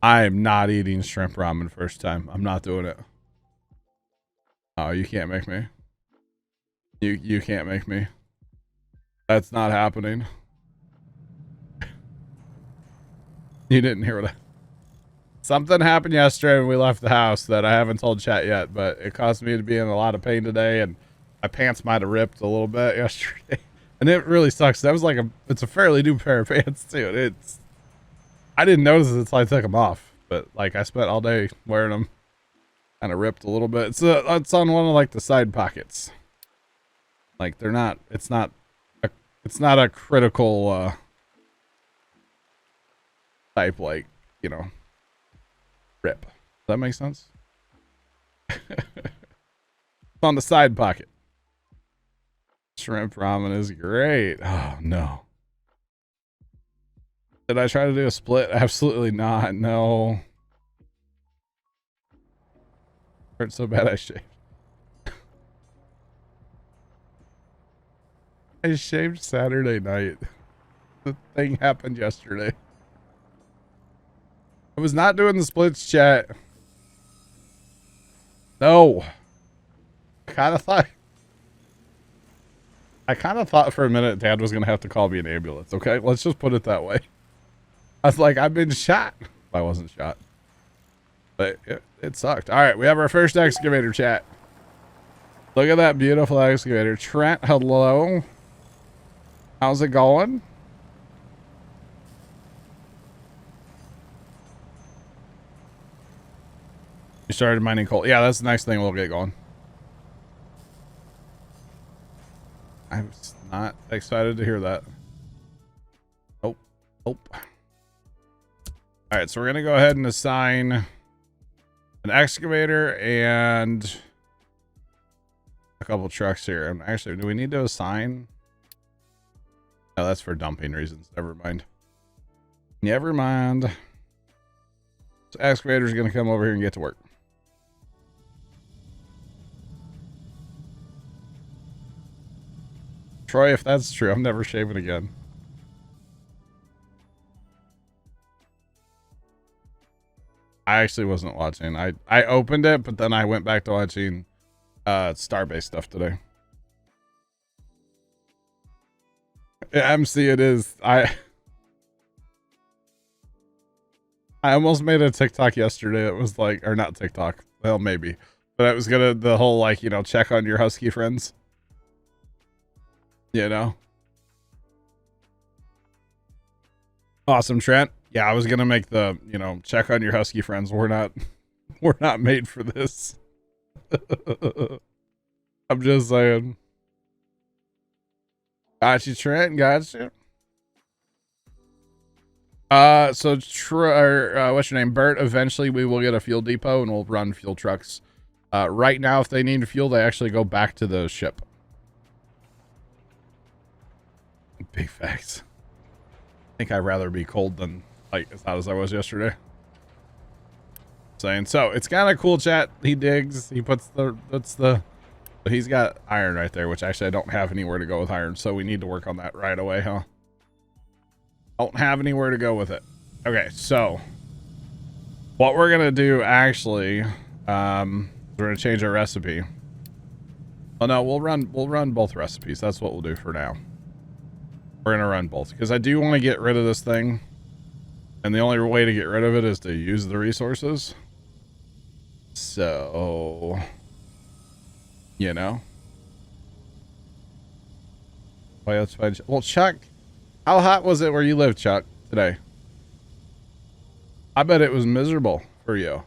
I'm not eating shrimp ramen First Time. I'm not doing it. Oh, you can't make me. You can't make me. That's not happening. You didn't hear what something happened yesterday when we left the house that I haven't told chat yet, but it caused me to be in a lot of pain today, and my pants might have ripped a little bit yesterday. And it really sucks. That was like it's a fairly new pair of pants too. I didn't notice it until I took them off, but like I spent all day wearing them. Kind of ripped a little bit. It's on one of like the side pockets. Like they're not, it's not a critical type, like, you know, rip. Does that make sense? It's on the side pocket. Shrimp ramen is great. Oh no. Did I try to do a split? Absolutely not. No. Hurt so bad I shaved. I shaved Saturday night. The thing happened yesterday. I was not doing the splits chat. No. I kind of thought for a minute Dad was going to have to call me an ambulance. Okay, let's just put it that way. I was like, I've been shot. I wasn't shot. But it sucked. All right, we have our first excavator chat. Look at that beautiful excavator. Trent, hello. How's it going? You started mining coal. Yeah, that's the next thing we'll get going. I'm not excited to hear that. Nope. Nope. All right, so we're going to go ahead and assign an excavator and a couple trucks here. And actually, do we need to assign? No, that's for dumping reasons. Never mind. Never mind. So excavator's going to come over here and get to work. Troy, if that's true, I'm never shaving again. I actually wasn't watching. I opened it, but then I went back to watching Starbase stuff today. MC, it is. I almost made a TikTok yesterday. It was like, or not TikTok. Well, maybe, but it was gonna the whole like, you know, check on your husky friends. You know. Awesome, Trent. Yeah, I was gonna make the, you know, check on your husky friends. We're not made for this. I'm just saying. Got you, Trent. Got you. So what's your name, Bert? Eventually, we will get a fuel depot and we'll run fuel trucks. Right now, if they need fuel, they actually go back to the ship. Big facts. I think I'd rather be cold than like as hot as I was yesterday. Saying so, it's kind of cool. Chat. He digs. He puts he's got iron right there, which actually I don't have anywhere to go with iron, so we need to work on that right away, huh? Don't have anywhere to go with it. Okay, so what we're gonna do actually, we're gonna change our recipe. Oh no, we'll run both recipes. That's what we'll do for now. We're gonna run both because I do want to get rid of this thing, and the only way to get rid of it is to use the resources. So, you know. Well, Chuck, how hot was it where you live, Chuck, today? I bet it was miserable for you.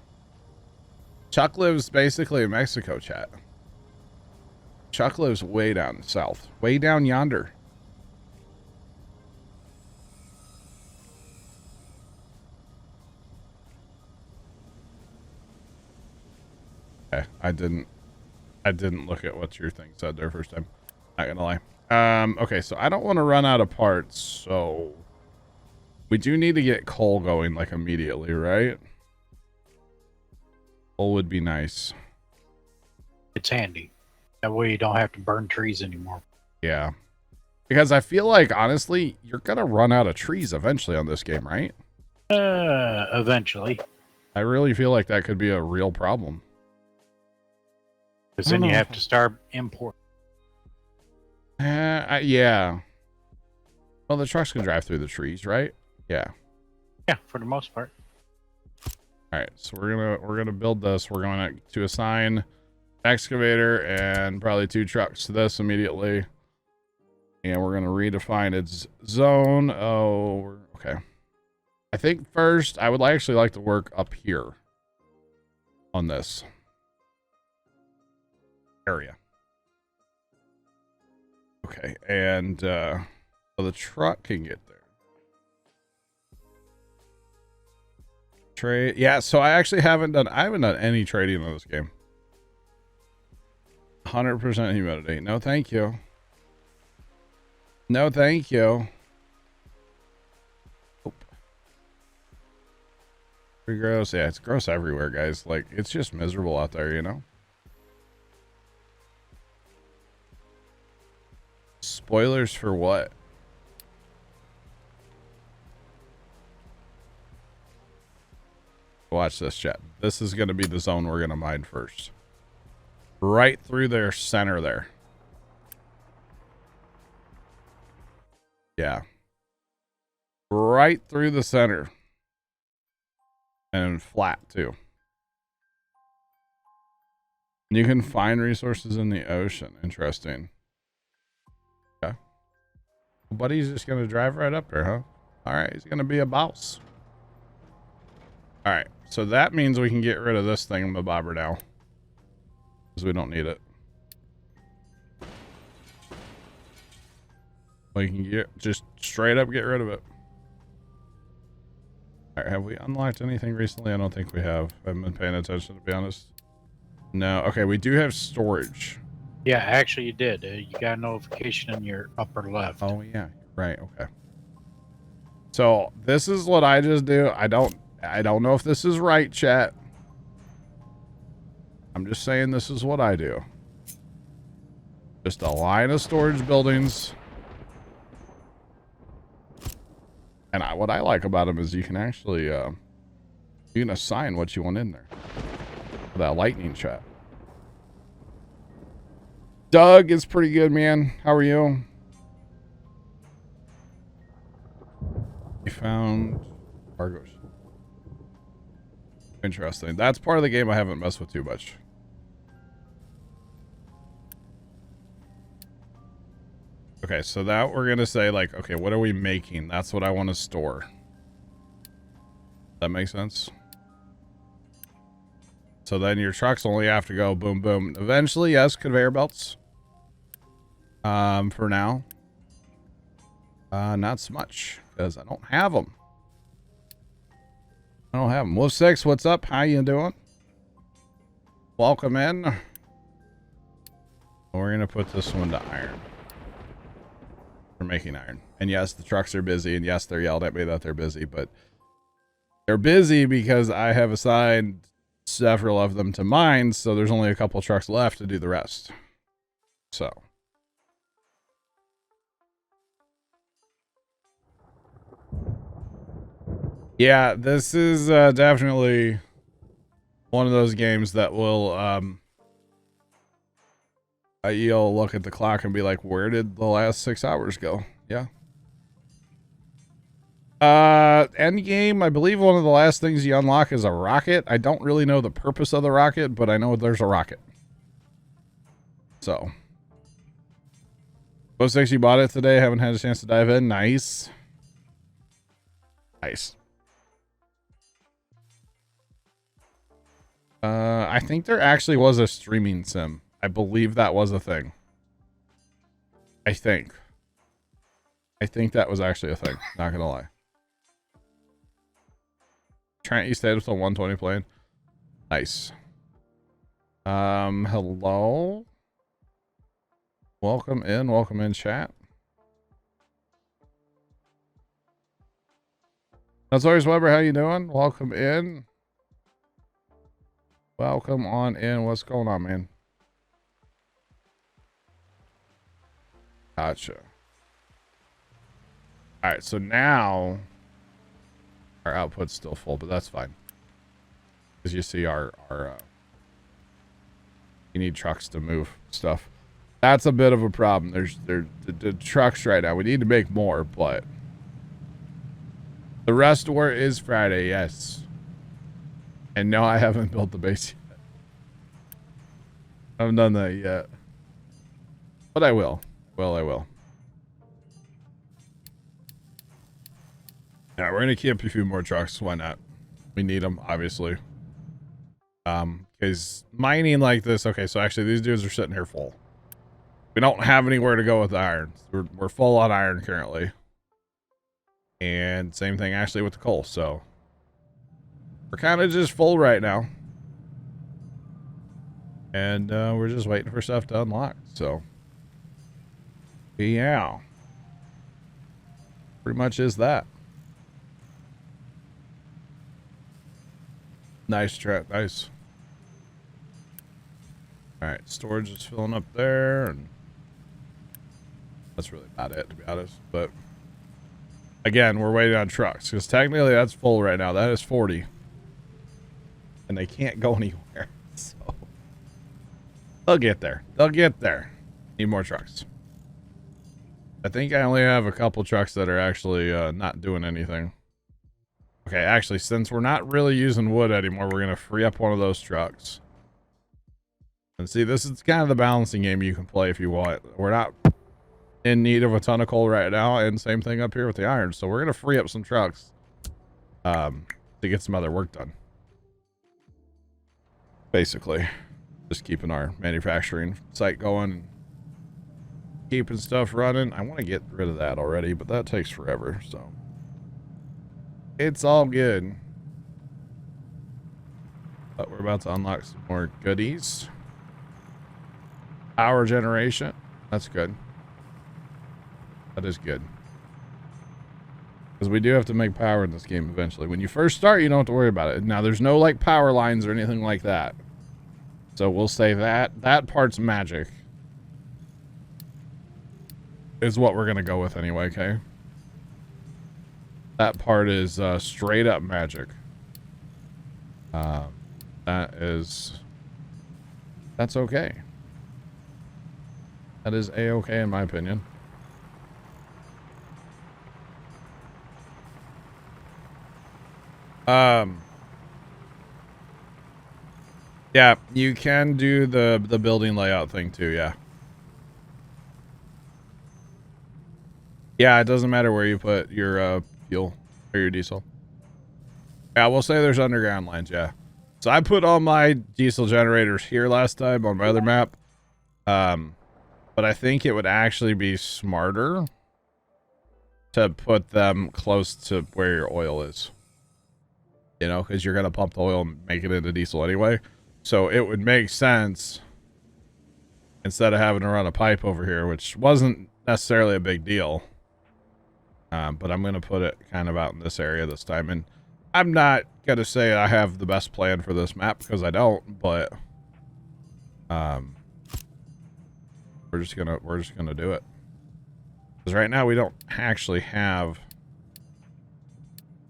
Chuck lives basically in Mexico, chat. Chuck lives way down south, way down yonder. Okay, I I didn't look at what your thing said there first time. Not gonna lie. Okay, so I don't want to run out of parts, so we do need to get coal going like immediately, right? Coal would be nice. It's handy. That way you don't have to burn trees anymore. Yeah. Because I feel like, honestly, you're gonna run out of trees eventually on this game, right? Eventually. I really feel like that could be a real problem. Because then you have to start importing. Yeah. Well, the trucks can drive through the trees, right? Yeah. Yeah, for the most part. All right, so we're gonna build this. We're going to assign excavator and probably 2 trucks to this immediately, and we're gonna redefine its zone. Oh, okay. I think first I would actually like to work up here on this area. Okay, and so the truck can get there. Trade, yeah. So I actually haven't done any trading in this game. 100% humidity. No, thank you. No, thank you. Nope. Pretty gross. Yeah, it's gross everywhere, guys. Like, it's just miserable out there, you know? Spoilers for what? Watch this, chat. This is going to be the zone we're going to mine first. Right through their center there. Yeah. Right through the center. And flat, too. You can find resources in the ocean. Interesting. Okay. Well, buddy's just going to drive right up there, huh? All right. He's going to be a boss. All right. So that means we can get rid of this thing, the bobber now. Because we don't need it. We can just straight up get rid of it. All right, have we unlocked anything recently? I don't think we have. I haven't been paying attention, to be honest. No. Okay, we do have storage. Yeah, actually you did. You got a notification in your upper left. Oh, yeah. Right, okay. So this is what I just do. I don't know if this is right, chat. I'm just saying this is what I do. Just a line of storage buildings. And what I like about them is you can actually, you can assign what you want in there. That lightning chat. Doug is pretty good, man. How are you? We found cargoes. Interesting. That's part of the game I haven't messed with too much. Okay, so that we're going to say, like, okay, what are we making? That's what I want to store. That makes sense? So then your trucks only have to go boom, boom. Eventually, yes, conveyor belts. For now. Not so much, because I don't have them. I don't have them. Wolf 6, what's up? How you doing? Welcome in. We're going to put this one to iron. We're making iron. And yes, the trucks are busy. And yes, they're yelled at me that they're busy. But they're busy because I have assigned several of them to mine. So there's only a couple trucks left to do the rest. So. Yeah, this is definitely one of those games that will you'll look at the clock and be like, where did the last 6 hours go? Yeah. End game, I believe one of the last things you unlock is a rocket. I don't really know the purpose of the rocket, but I know there's a rocket. So. 06, you bought it today. Haven't had a chance to dive in. Nice. Nice. I think there actually was a streaming sim. I believe that was a thing. I think that was actually a thing. Not gonna lie. Trent, you stayed with the 120 playing. Nice. Hello. Welcome in chat. That's always Weber. How you doing? Welcome in. Welcome on in. What's going on, man? Gotcha. All right, so now our output's still full, but that's fine. As you see, you need trucks to move stuff. That's a bit of a problem. There's the trucks right now. We need to make more, but the restore is Friday, yes. And no, I haven't built the base yet. I haven't done that yet. But I will. Well, I will. Yeah, we're gonna keep a few more trucks. Why not? We need them, obviously. Because mining like this. Okay, so actually these dudes are sitting here full. We don't have anywhere to go with the iron. We're full on iron currently. And same thing actually with the coal. So we're kind of just full right now. And we're just waiting for stuff to unlock. So yeah. Pretty much is that. Nice track, nice. Alright, storage is filling up there, and that's really about it, to be honest. But again, we're waiting on trucks, because technically that's full right now. That is 40. And they can't go anywhere. So they'll get there. They'll get there. Need more trucks. I think I only have a couple trucks that are actually not doing anything. Okay, actually, since we're not really using wood anymore, we're going to free up one of those trucks. And see, this is kind of the balancing game you can play if you want. We're not in need of a ton of coal right now, and same thing up here with the iron. So we're going to free up some trucks to get some other work done. Basically, just keeping our manufacturing site going, keeping stuff running. I want to get rid of that already, but that takes forever, so it's all good. But we're about to unlock some more goodies. Power generation. That's good. That is good. Because we do have to make power in this game eventually. When you first start, you don't have to worry about it. Now, there's no like power lines or anything like that. So we'll say that part's magic. Is what we're going to go with anyway, okay? That part is straight up magic. That's okay. That is a-okay in my opinion. Yeah, you can do the building layout thing too, yeah. Yeah, it doesn't matter where you put your fuel or your diesel. Yeah, we'll say there's underground lines, yeah. So I put all my diesel generators here last time on my other map. But I think it would actually be smarter to put them close to where your oil is. You know, because you're going to pump the oil and make it into diesel anyway. So it would make sense instead of having to run a pipe over here, which wasn't necessarily a big deal. But I'm going to put it kind of out in this area this time. And I'm not going to say I have the best plan for this map because I don't, but we're just gonna do it. Because right now we don't actually have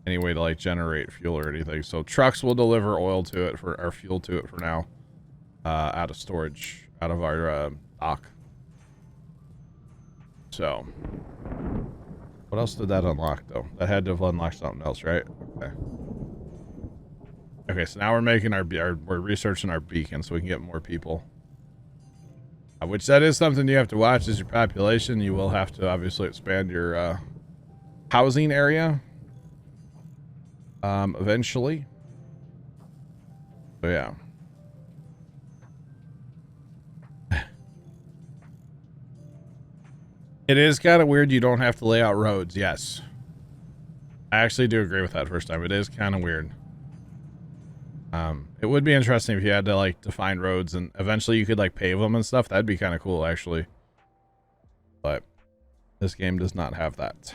any way to like generate fuel or anything. So trucks will deliver oil to it for our fuel to it for now. Out of storage, out of our dock. So what else did that unlock though? That had to have unlocked something else, right? Okay. Okay, so now we're making we're researching our beacon so we can get more people. Which that is something you have to watch is your population. You will have to obviously expand your housing area eventually. So yeah. It is kind of weird you don't have to lay out roads, yes. I actually do agree with that first time. It is kind of weird. It would be interesting if you had to like define roads and eventually you could like pave them and stuff. That'd be kind of cool actually. But this game does not have that.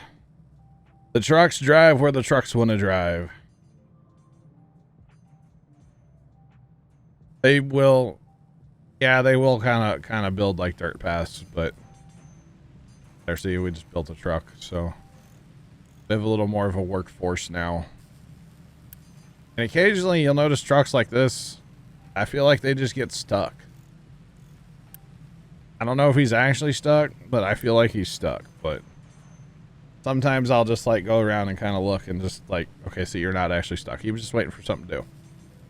The trucks drive where the trucks want to drive. They will, yeah, they will kind of build like dirt paths, but there, see, we just built a truck, so they have a little more of a workforce now. And occasionally you'll notice trucks like this, I feel like they just get stuck. I don't know if he's actually stuck, but I feel like he's stuck. But sometimes I'll just like go around and kind of look and just like, okay, see, you're not actually stuck. He was just waiting for something to do.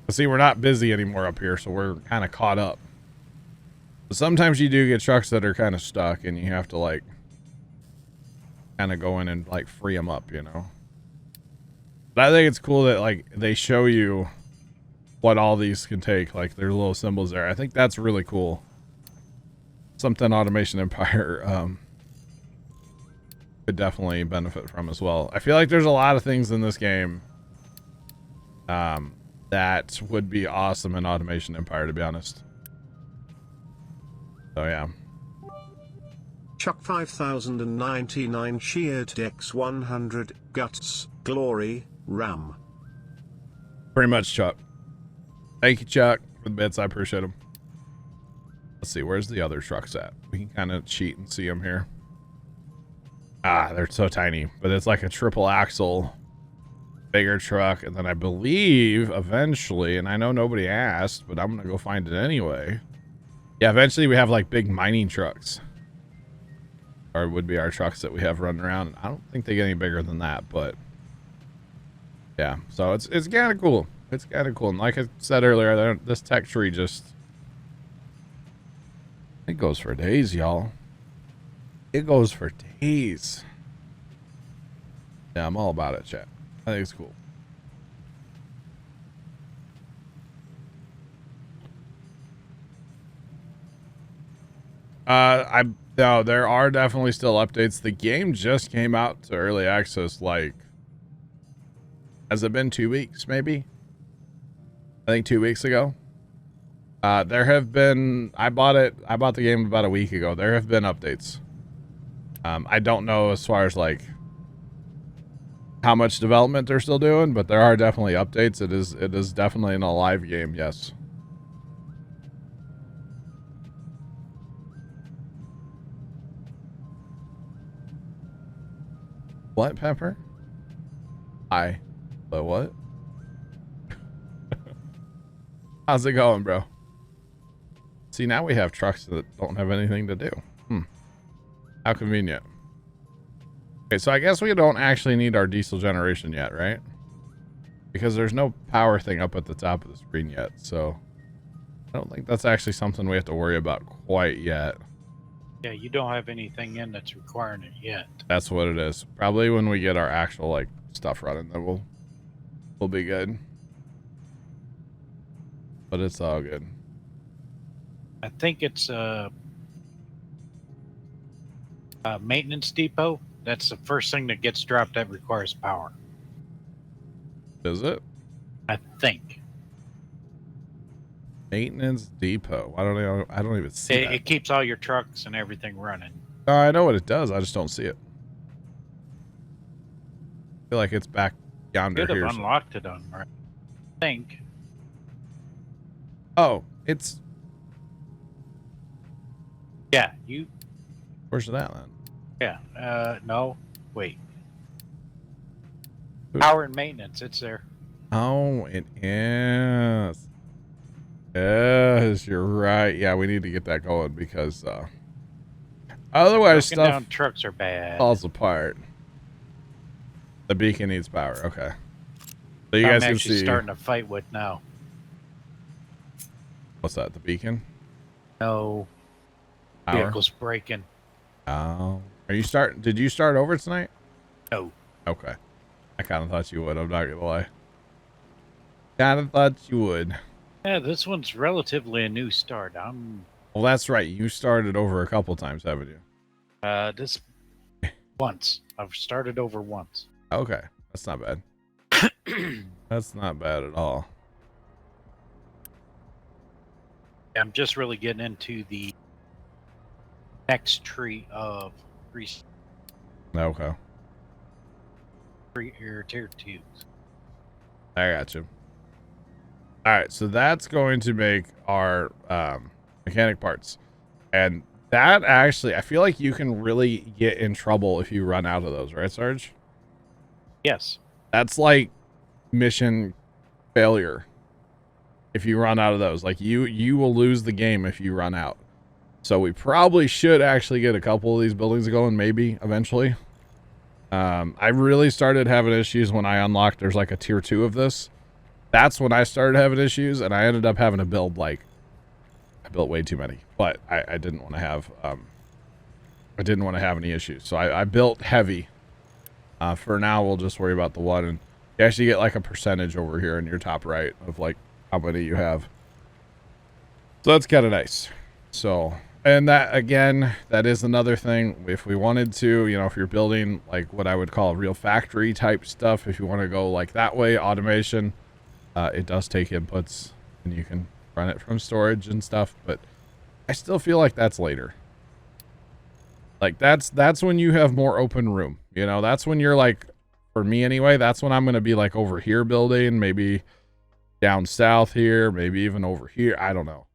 But see, we're not busy anymore up here, so we're kind of caught up. But sometimes you do get trucks that are kind of stuck and you have to like kind of go in and like free them up, you know. But I think it's cool that like they show you what all these can take, like their little symbols there. I think that's really cool. Something Automation Empire could definitely benefit from as well. I feel like there's a lot of things in this game that would be awesome in Automation Empire, to be honest. So yeah. Chuck 5099 cheered Dex 100 guts glory ram. Pretty much, Chuck. Thank you, Chuck, for the bits. I appreciate them. Let's see, where's the other trucks at? We can kind of cheat and see them here. Ah, they're so tiny, but it's like a triple axle, bigger truck. And then I believe eventually, and I know nobody asked, but I'm going to go find it anyway. Yeah, eventually we have like big mining trucks. Or would be our trucks that we have running around. I don't think they get any bigger than that, but yeah, so it's kind of cool. It's kind of cool. And like I said earlier, this tech tree just, it goes for days, y'all. It goes for days. Yeah, I'm all about it, chat. I think it's cool. No, there are definitely still updates. The game just came out to early access, like, has it been 2 weeks, maybe? I think 2 weeks ago. There have been, I bought the game about a week ago. There have been updates. I don't know as far as like how much development they're still doing, but there are definitely updates. It is definitely an alive game, yes. What, Pepper? Hi. But what? How's it going, bro? See, now we have trucks that don't have anything to do. How convenient. Okay, so I guess we don't actually need our diesel generation yet, right? Because there's no power thing up at the top of the screen yet, so I don't think that's actually something we have to worry about quite yet. Yeah, you don't have anything in that's requiring it yet. That's what it is. Probably when we get our actual like stuff running, then we'll be good. But it's all good. I think it's a maintenance depot. That's the first thing that gets dropped that requires power. Is it? I think. Maintenance depot. I don't even see it. It keeps all your trucks and everything running. I know what it does. I just don't see it. I feel like it's back yonder Could here. have unlocked it on, right? I think. Oh, it's. Yeah, you. Where's that then? Yeah. No. Wait. Power and maintenance. It's there. Oh, it is. Yes, you're right. Yeah, we need to get that going because otherwise Broken down stuff trucks are bad. falls apart. The beacon needs power. Okay. So you I'm guys can actually see. starting to fight with now. What's that? The beacon? No. Power? Vehicle's breaking. Oh. Did you start over tonight? No. Okay. I kind of thought you would. I'm not going to lie. Kind of thought you would. Yeah, this one's relatively a new start. Well, that's right. You started over a couple times, haven't you? This once. I've started over once. Okay. That's not bad. That's not bad at all. I'm just really getting into the next tree of Okay. tier 2. I got you. All right, so that's going to make our mechanic parts. And that actually, I feel like you can really get in trouble if you run out of those, right, Sarge? Yes. That's like mission failure if you run out of those. Like you will lose the game if you run out. So we probably should actually get a couple of these buildings going, maybe eventually. I really started having issues when I unlocked, there's like a tier 2 of this. That's when I started having issues, and I ended up having to build I built way too many, but I didn't want to have any issues. So I built heavy. For now, we'll just worry about the one, and you actually get like a percentage over here in your top right of like how many you have. So that's kind of nice. So, and that, again, that is another thing. If we wanted to, you know, if you're building like what I would call real factory type stuff, if you want to go like that way, automation, it does take inputs and you can run it from storage and stuff, but I still feel like that's later. Like that's when you have more open room, you know, that's when you're like, for me anyway, that's when I'm going to be like over here building, maybe down south here, maybe even over here. I don't know.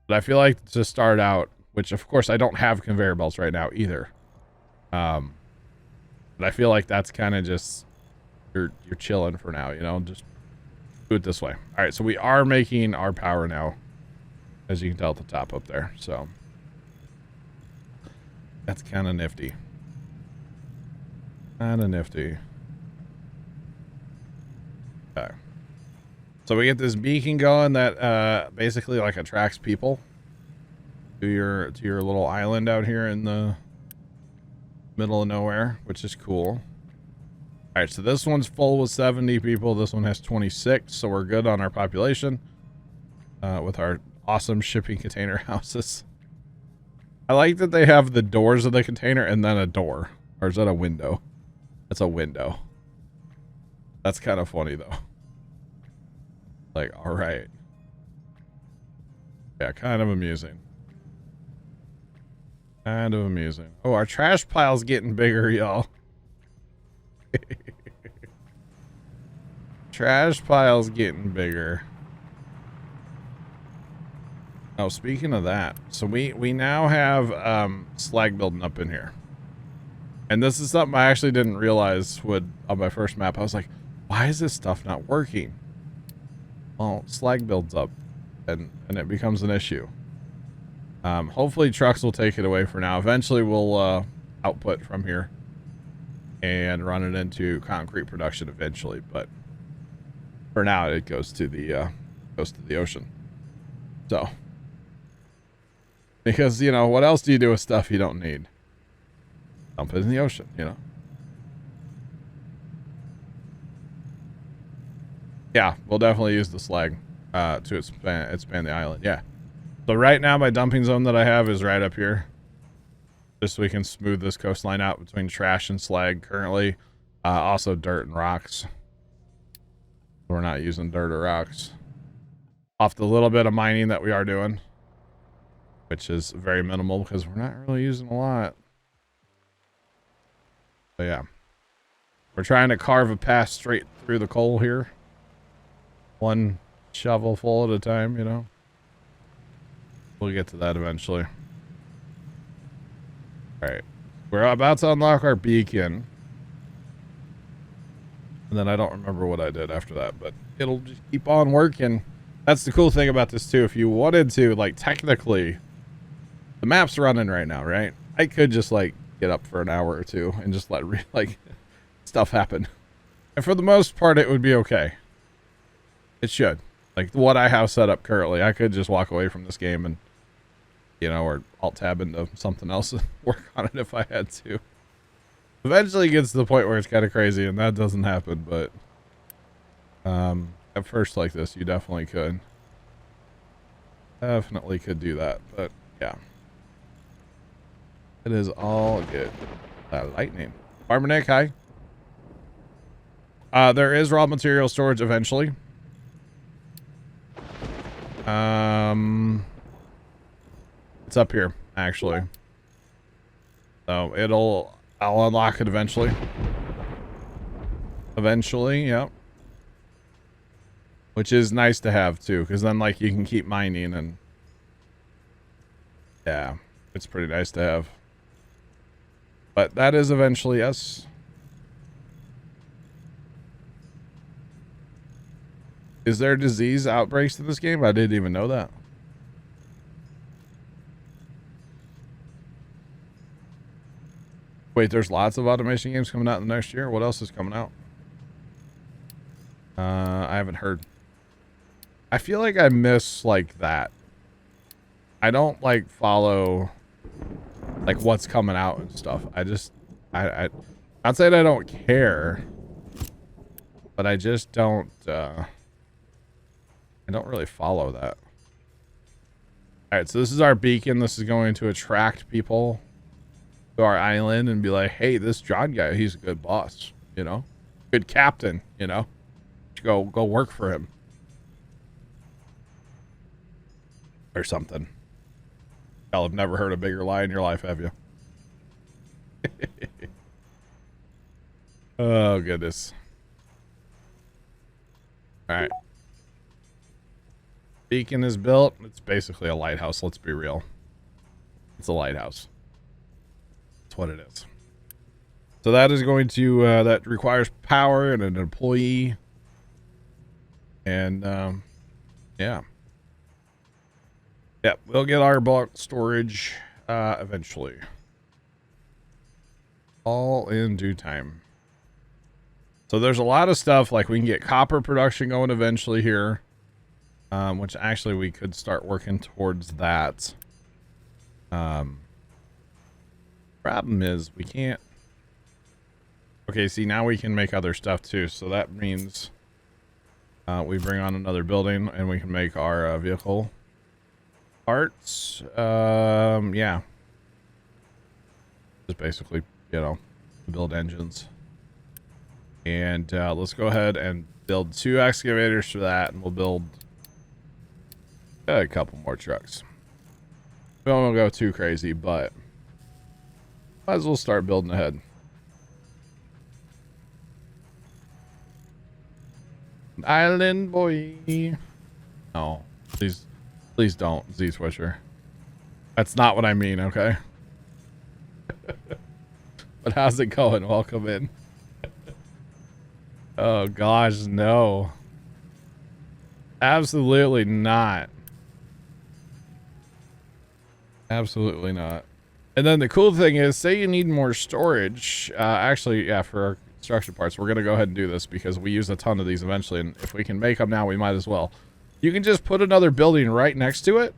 But I feel like to start out, which of course I don't have conveyor belts right now either. But I feel like that's kind of just, you're chilling for now, you know, just do it this way. All right. So we are making our power now, as you can tell at the top up there. So that's kind of nifty. Kind of nifty. Okay. So we get this beacon going that basically like attracts people to your little island out here in the middle of nowhere, which is cool. All right, so this one's full with 70 people. This one has 26, so we're good on our population with our awesome shipping container houses. I like that they have the doors of the container and then a door. Or is that a window? That's a window. That's kind of funny, though. Like, all right. Yeah, kind of amusing. Kind of amusing. Oh, our trash pile's getting bigger, y'all. Trash pile's getting bigger. Oh, speaking of that, so we now have slag building up in here. And this is something I actually didn't realize on my first map. I was like, why is this stuff not working? Well, slag builds up and it becomes an issue. Hopefully trucks will take it away for now. Eventually we'll output from here and run it into concrete production eventually, but for now it goes to the ocean. So, because, you know, what else do you do with stuff you don't need? Dump it in the ocean, you know? Yeah, we'll definitely use the slag to expand the island. Yeah. So right now my dumping zone that I have is right up here. Just so we can smooth this coastline out between trash and slag currently. Also dirt and rocks. We're not using dirt or rocks. Off the little bit of mining that we are doing. Which is very minimal because we're not really using a lot. So yeah. We're trying to carve a path straight through the coal here. One shovel full at a time, you know. We'll get to that eventually. Alright. We're about to unlock our beacon. And then I don't remember what I did after that, but it'll just keep on working. That's the cool thing about this too. If you wanted to, like, technically, the map's running right now, right? I could just, like, get up for an hour or two and just let, stuff happen. And for the most part, it would be okay. It should. Like, what I have set up currently, I could just walk away from this game and, you know, or alt-tab into something else and work on it if I had to. Eventually it gets to the point where it's kind of crazy, and that doesn't happen, but at first like this, you definitely could. Definitely could do that, but yeah. It is all good. Lightning. Farmer Nick, hi. There is raw material storage eventually. It's up here, actually. So I'll unlock it eventually. Eventually, yep. Which is nice to have too, because then like you can keep mining and yeah, it's pretty nice to have. But that is eventually us. Is there disease outbreaks in this game? I didn't even know that. Wait, there's lots of automation games coming out in the next year. What else is coming out? I haven't heard. I feel like I miss like that. I don't like follow like what's coming out and stuff. I not saying I don't care, but I just don't I don't really follow that. All right, so this is our beacon. This is going to attract people to our island and be like, hey, this John guy, he's a good boss, you know, good captain, you know, go work for him or something. Y'all have never heard a bigger lie in your life, have you? Oh goodness. All right, beacon is built. It's basically a lighthouse, let's be real. It's a lighthouse. What it is. So that is going to that requires power and an employee, and yeah, we'll get our bulk storage eventually, all in due time. So there's a lot of stuff like we can get copper production going eventually here, which actually we could start working towards that. Problem is we can't. Okay, see, now we can make other stuff too, so that means we bring on another building and we can make our vehicle parts. Yeah, just basically, you know, build engines. And let's go ahead and build 2 excavators for that, and we'll build a couple more trucks. We don't want to go too crazy, but might as well start building ahead. Island boy. No, please don't, Z Swisher. That's not what I mean, okay? But how's it going? Welcome in. Oh gosh, no. Absolutely not. Absolutely not. And then the cool thing is, say you need more storage. Actually, yeah, for our construction parts, we're going to go ahead and do this because we use a ton of these eventually. And if we can make them now, we might as well. You can just put another building right next to it.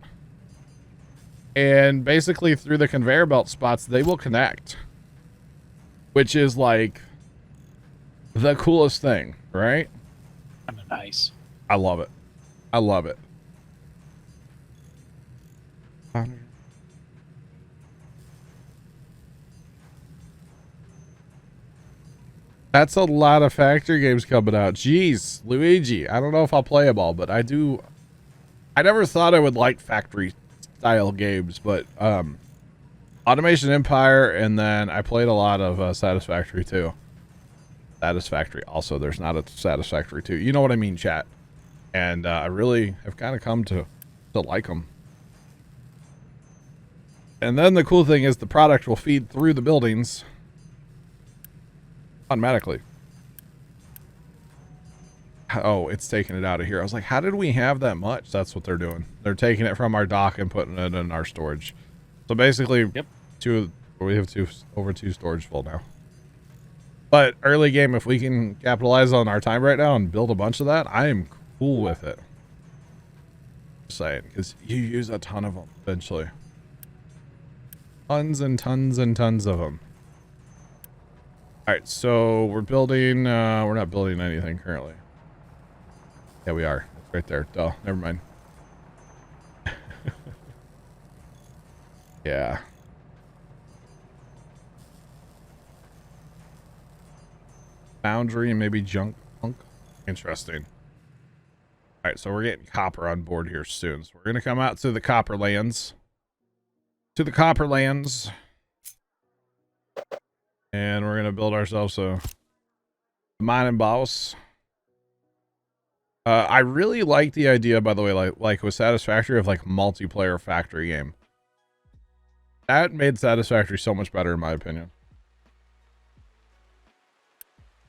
And basically through the conveyor belt spots, they will connect. Which is like the coolest thing, right? Kind of nice. I love it. I love it. That's a lot of factory games coming out. Jeez, Luigi. I don't know if I'll play them all, but I do. I never thought I would like factory style games, but Automation Empire, and then I played a lot of Satisfactory too. Satisfactory also. There's not a Satisfactory 2. You know what I mean, chat. And I really have kind of come to like them. And then the cool thing is the product will feed through the buildings automatically. Oh, it's taking it out of here. I was like, how did we have that much? That's what they're doing. They're taking it from our dock and putting it in our storage. So basically, yep, we have over 2 storage full now. But early game, if we can capitalize on our time right now and build a bunch of that, I am cool with it. Just saying, because you use a ton of them eventually. Tons and tons and tons of them. All right, so we're building. We're not building anything currently. Yeah, we are. It's right there. Duh. Never mind. Yeah. Foundry and maybe junk. Interesting. All right, so we're getting copper on board here soon. So we're gonna come out to the copper lands. to the Copperlands. And we're going to build ourselves a mining boss. I really like the idea, by the way, like with Satisfactory, of like multiplayer factory game. That made Satisfactory so much better in my opinion.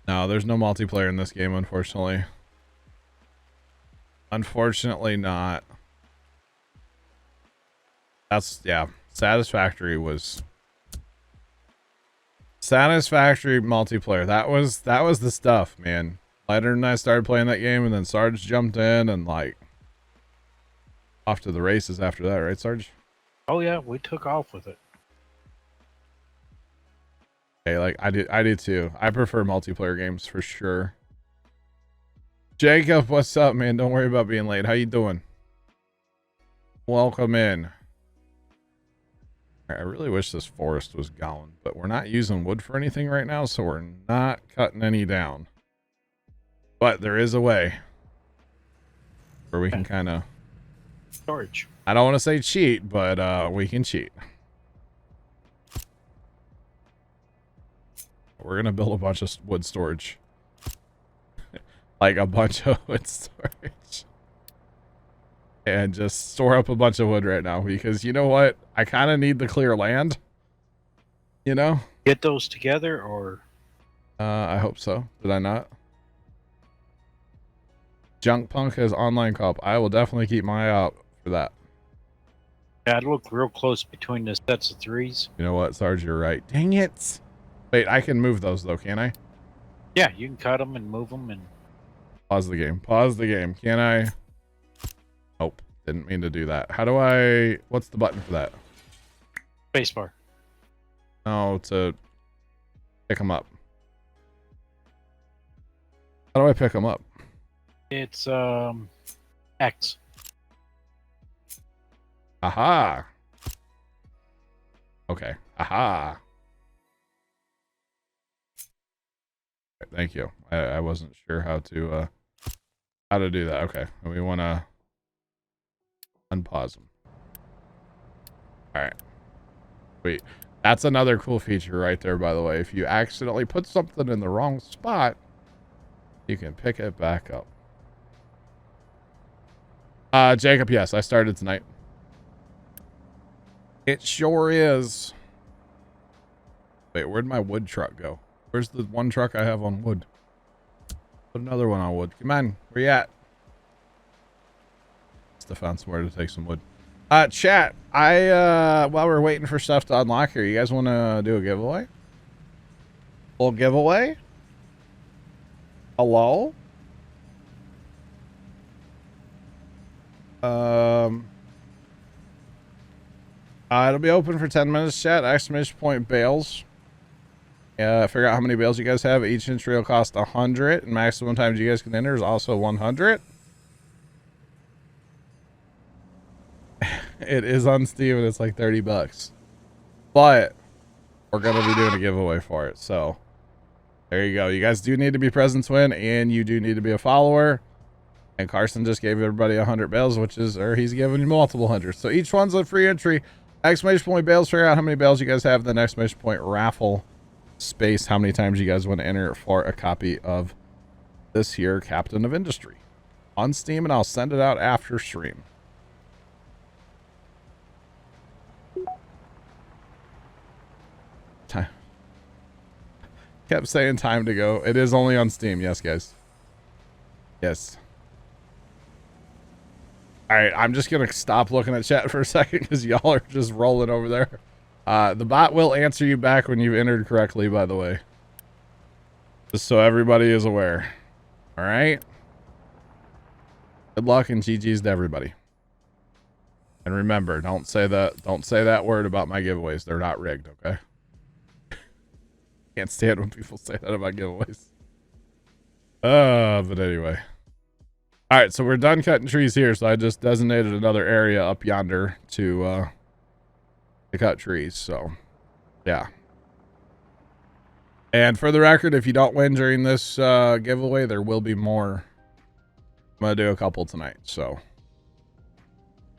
No, there's no multiplayer in this game, unfortunately. Unfortunately not. That's, yeah, Satisfactory multiplayer. That was the stuff, man. Leonard and I started playing that game, and then Sarge jumped in and like off to the races after that, right, Sarge? Oh yeah, we took off with it. Okay, like I did too. I prefer multiplayer games for sure. Jacob, what's up, man? Don't worry about being late. How you doing? Welcome in. I really wish this forest was gone, but we're not using wood for anything right now, so we're not cutting any down. But there is a way where we can kind of storage. I don't want to say cheat, but we can cheat. We're gonna build a bunch of wood storage. Like a bunch of wood storage. And just store up a bunch of wood right now, because you know what? I kind of need the clear land. You know? Get those together, or? I hope so. Did I not? Junk Punk has online co-op. I will definitely keep my eye out for that. Yeah, I'd look real close between the sets of threes. You know what, Sarge? You're right. Dang it. Wait, I can move those though, can I? Yeah, you can cut them and move them and... Pause the game. Pause the game. Can I? Nope. Didn't mean to do that. How do I... What's the button for that? Spacebar. Oh, to pick them up. How do I pick them up? It's, X. Aha. Okay. Aha. Thank you. I wasn't sure how to do that. Okay. We want to unpause them. All right. Wait. That's another cool feature right there, by the way. If you accidentally put something in the wrong spot, you can pick it back up. Jacob, yes, I started tonight. It sure is. Wait, where'd my wood truck go? Where's the one truck I have on wood? Put another one on wood. Come on, where you at? Must have found somewhere to take some wood. Chat, while we're waiting for stuff to unlock here, you guys want to do a giveaway? Little giveaway? Hello? It'll be open for 10 minutes, chat. Exclamation point bales. Figure out how many bales you guys have. Each entry will cost 100, and maximum times you guys can enter is also 100. It is on Steam and it's like 30 bucks. But we're gonna be doing a giveaway for it. So there you go. You guys do need to be present to win, and you do need to be a follower. And Carson just gave everybody 100 bales, or he's giving you multiple hundreds. So each one's a free entry. Exclamation point bales, figure out how many bales you guys have. Then exclamation point raffle space, how many times you guys want to enter for a copy of this here Captain of Industry on Steam, and I'll send it out after stream. Time. Kept saying time to go. It is only on Steam. Yes, guys. Yes. All right, I'm just going to stop looking at chat for a second because y'all are just rolling over there. The bot will answer you back when you've entered correctly, by the way. Just so everybody is aware. All right? Good luck and GG's to everybody. And remember, don't say that word about my giveaways. They're not rigged, okay? Can't stand when people say that about giveaways. But anyway. All right, so we're done cutting trees here, so I just designated another area up yonder to cut trees, so yeah. And for the record, if you don't win during this giveaway, there will be more. I'm gonna do a couple tonight, so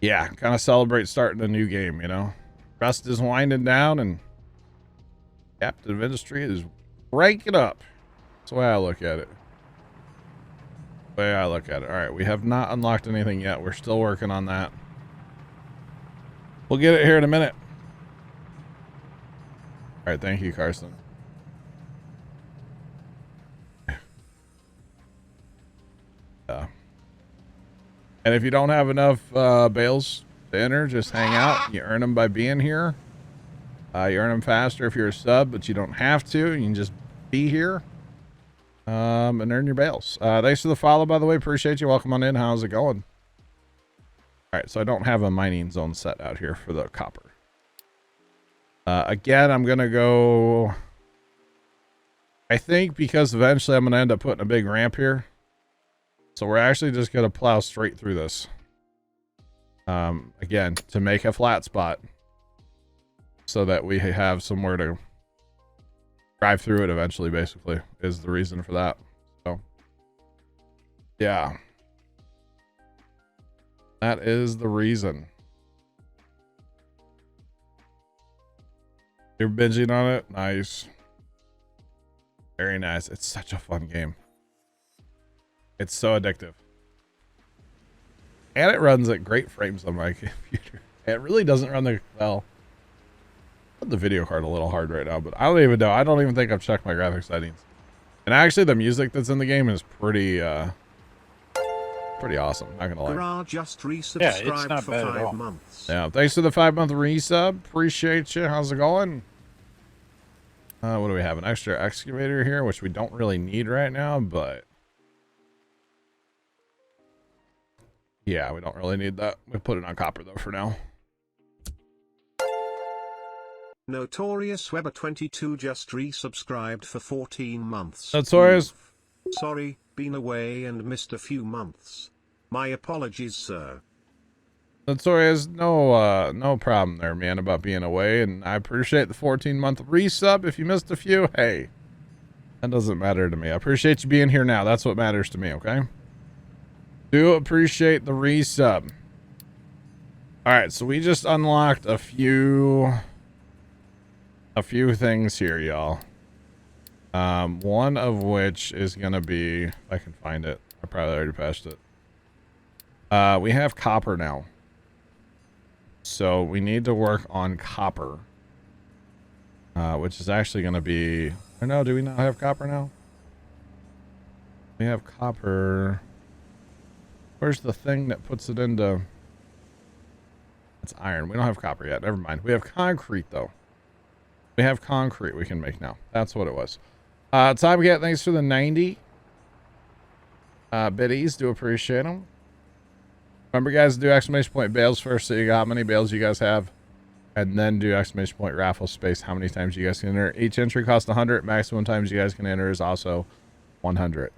yeah, kind of celebrate starting a new game, you know. Rust is winding down and Captain of Industry is ranking up. That's the way I look at it. All right, we have not unlocked anything yet. We're still working on that. We'll get it here in a minute. All right, thank you, Carson. Yeah. And if you don't have enough bales to enter, just hang out. You earn them by being here. You earn them faster if you're a sub, but you don't have to. You can just be here and earn your bales. Thanks for the follow, by the way. Appreciate you. Welcome on in. How's it going? All right, so I don't have a mining zone set out here for the copper. Again, I'm going to go... I think because eventually I'm going to end up putting a big ramp here. So we're actually just going to plow straight through this. Again, to make a flat spot. So that we have somewhere to drive through it eventually, basically, is the reason for that. So, yeah. That is the reason. You're binging on it? Nice. Very nice. It's such a fun game. It's so addictive. And it runs at great frames on my computer. It really doesn't run the... Well, the video card a little hard right now, but I don't even know. I don't even think I've checked my graphics settings. And actually, the music that's in the game is pretty awesome. Not gonna lie. Garage just resubscribed for 5 months. Yeah, thanks for the 5-month resub. Appreciate you. How's it going? What do we have? An extra excavator here, which we don't really need right now, but yeah, we don't really need that. We put it on copper though for now. Notorious Weber 22 just resubscribed for 14 months. Notorious. Sorry, been away and missed a few months. My apologies, sir. Notorious, no problem there, man, about being away, and I appreciate the 14-month resub. If you missed a few, hey, that doesn't matter to me. I appreciate you being here now. That's what matters to me, okay? Do appreciate the resub. All right, so we just unlocked a few things here, y'all. One of which is gonna be, if I can find it, I probably already passed it. We have copper now, so we need to work on copper, which is actually gonna be, or no, do we not have copper now? We have copper. Where's the thing that puts it into? It's iron. We don't have copper yet. Never mind. We have concrete though. We have concrete we can make now. That's what it was. Time Cat, thanks for the 90 biddies. Do appreciate them. Remember, guys, do exclamation point bales first, so you got how many bales you guys have, and then do exclamation point raffle space how many times you guys can enter. Each entry costs 100. Maximum times you guys can enter is also 100.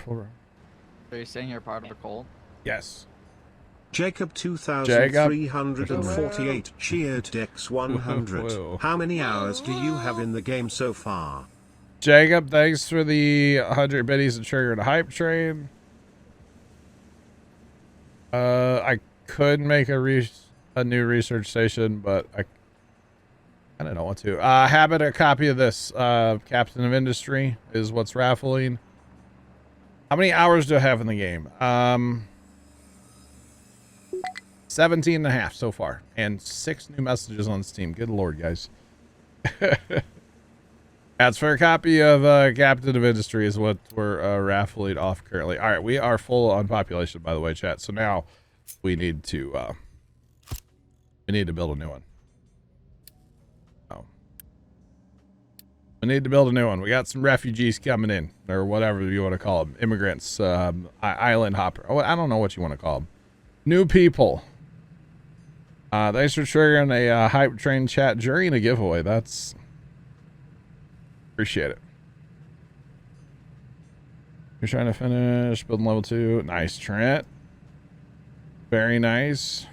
Are you saying you're part of a cult? Yes. Jacob 2348 cheered Dex 100. Whoa. How many hours do you have in the game so far? Jacob, thanks for the 100 biddies to trigger the hype train. I could make a new research station, but I don't know what to. Habit a copy of this. Captain of Industry is what's raffling. How many hours do I have in the game? 17 and a half so far, and 6 new messages on Steam. Good lord, guys. That's for a copy of Captain of Industry is what we're raffling off currently. All right, we are full on population, by the way, chat. So now we need to build a new one. Oh, we need to build a new one. We got some refugees coming in, or whatever you want to call them, immigrants, island hopper. Oh, I don't know what you want to call them. New people. Thanks for triggering a hype train chat during a giveaway. That's appreciate it. You're trying to finish building level 2. Nice, Trent. Very nice.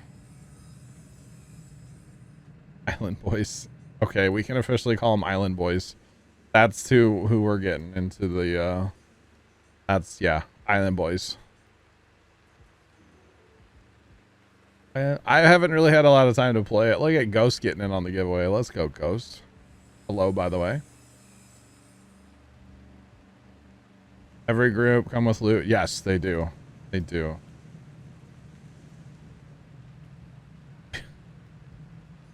Island boys. Okay, we can officially call them island boys. That's who we're getting into the that's, yeah, island boys. I haven't really had a lot of time to play it. Look at Ghost getting in on the giveaway. Let's go, Ghost. Hello, by the way. Every group come with loot. Yes, they do. They do.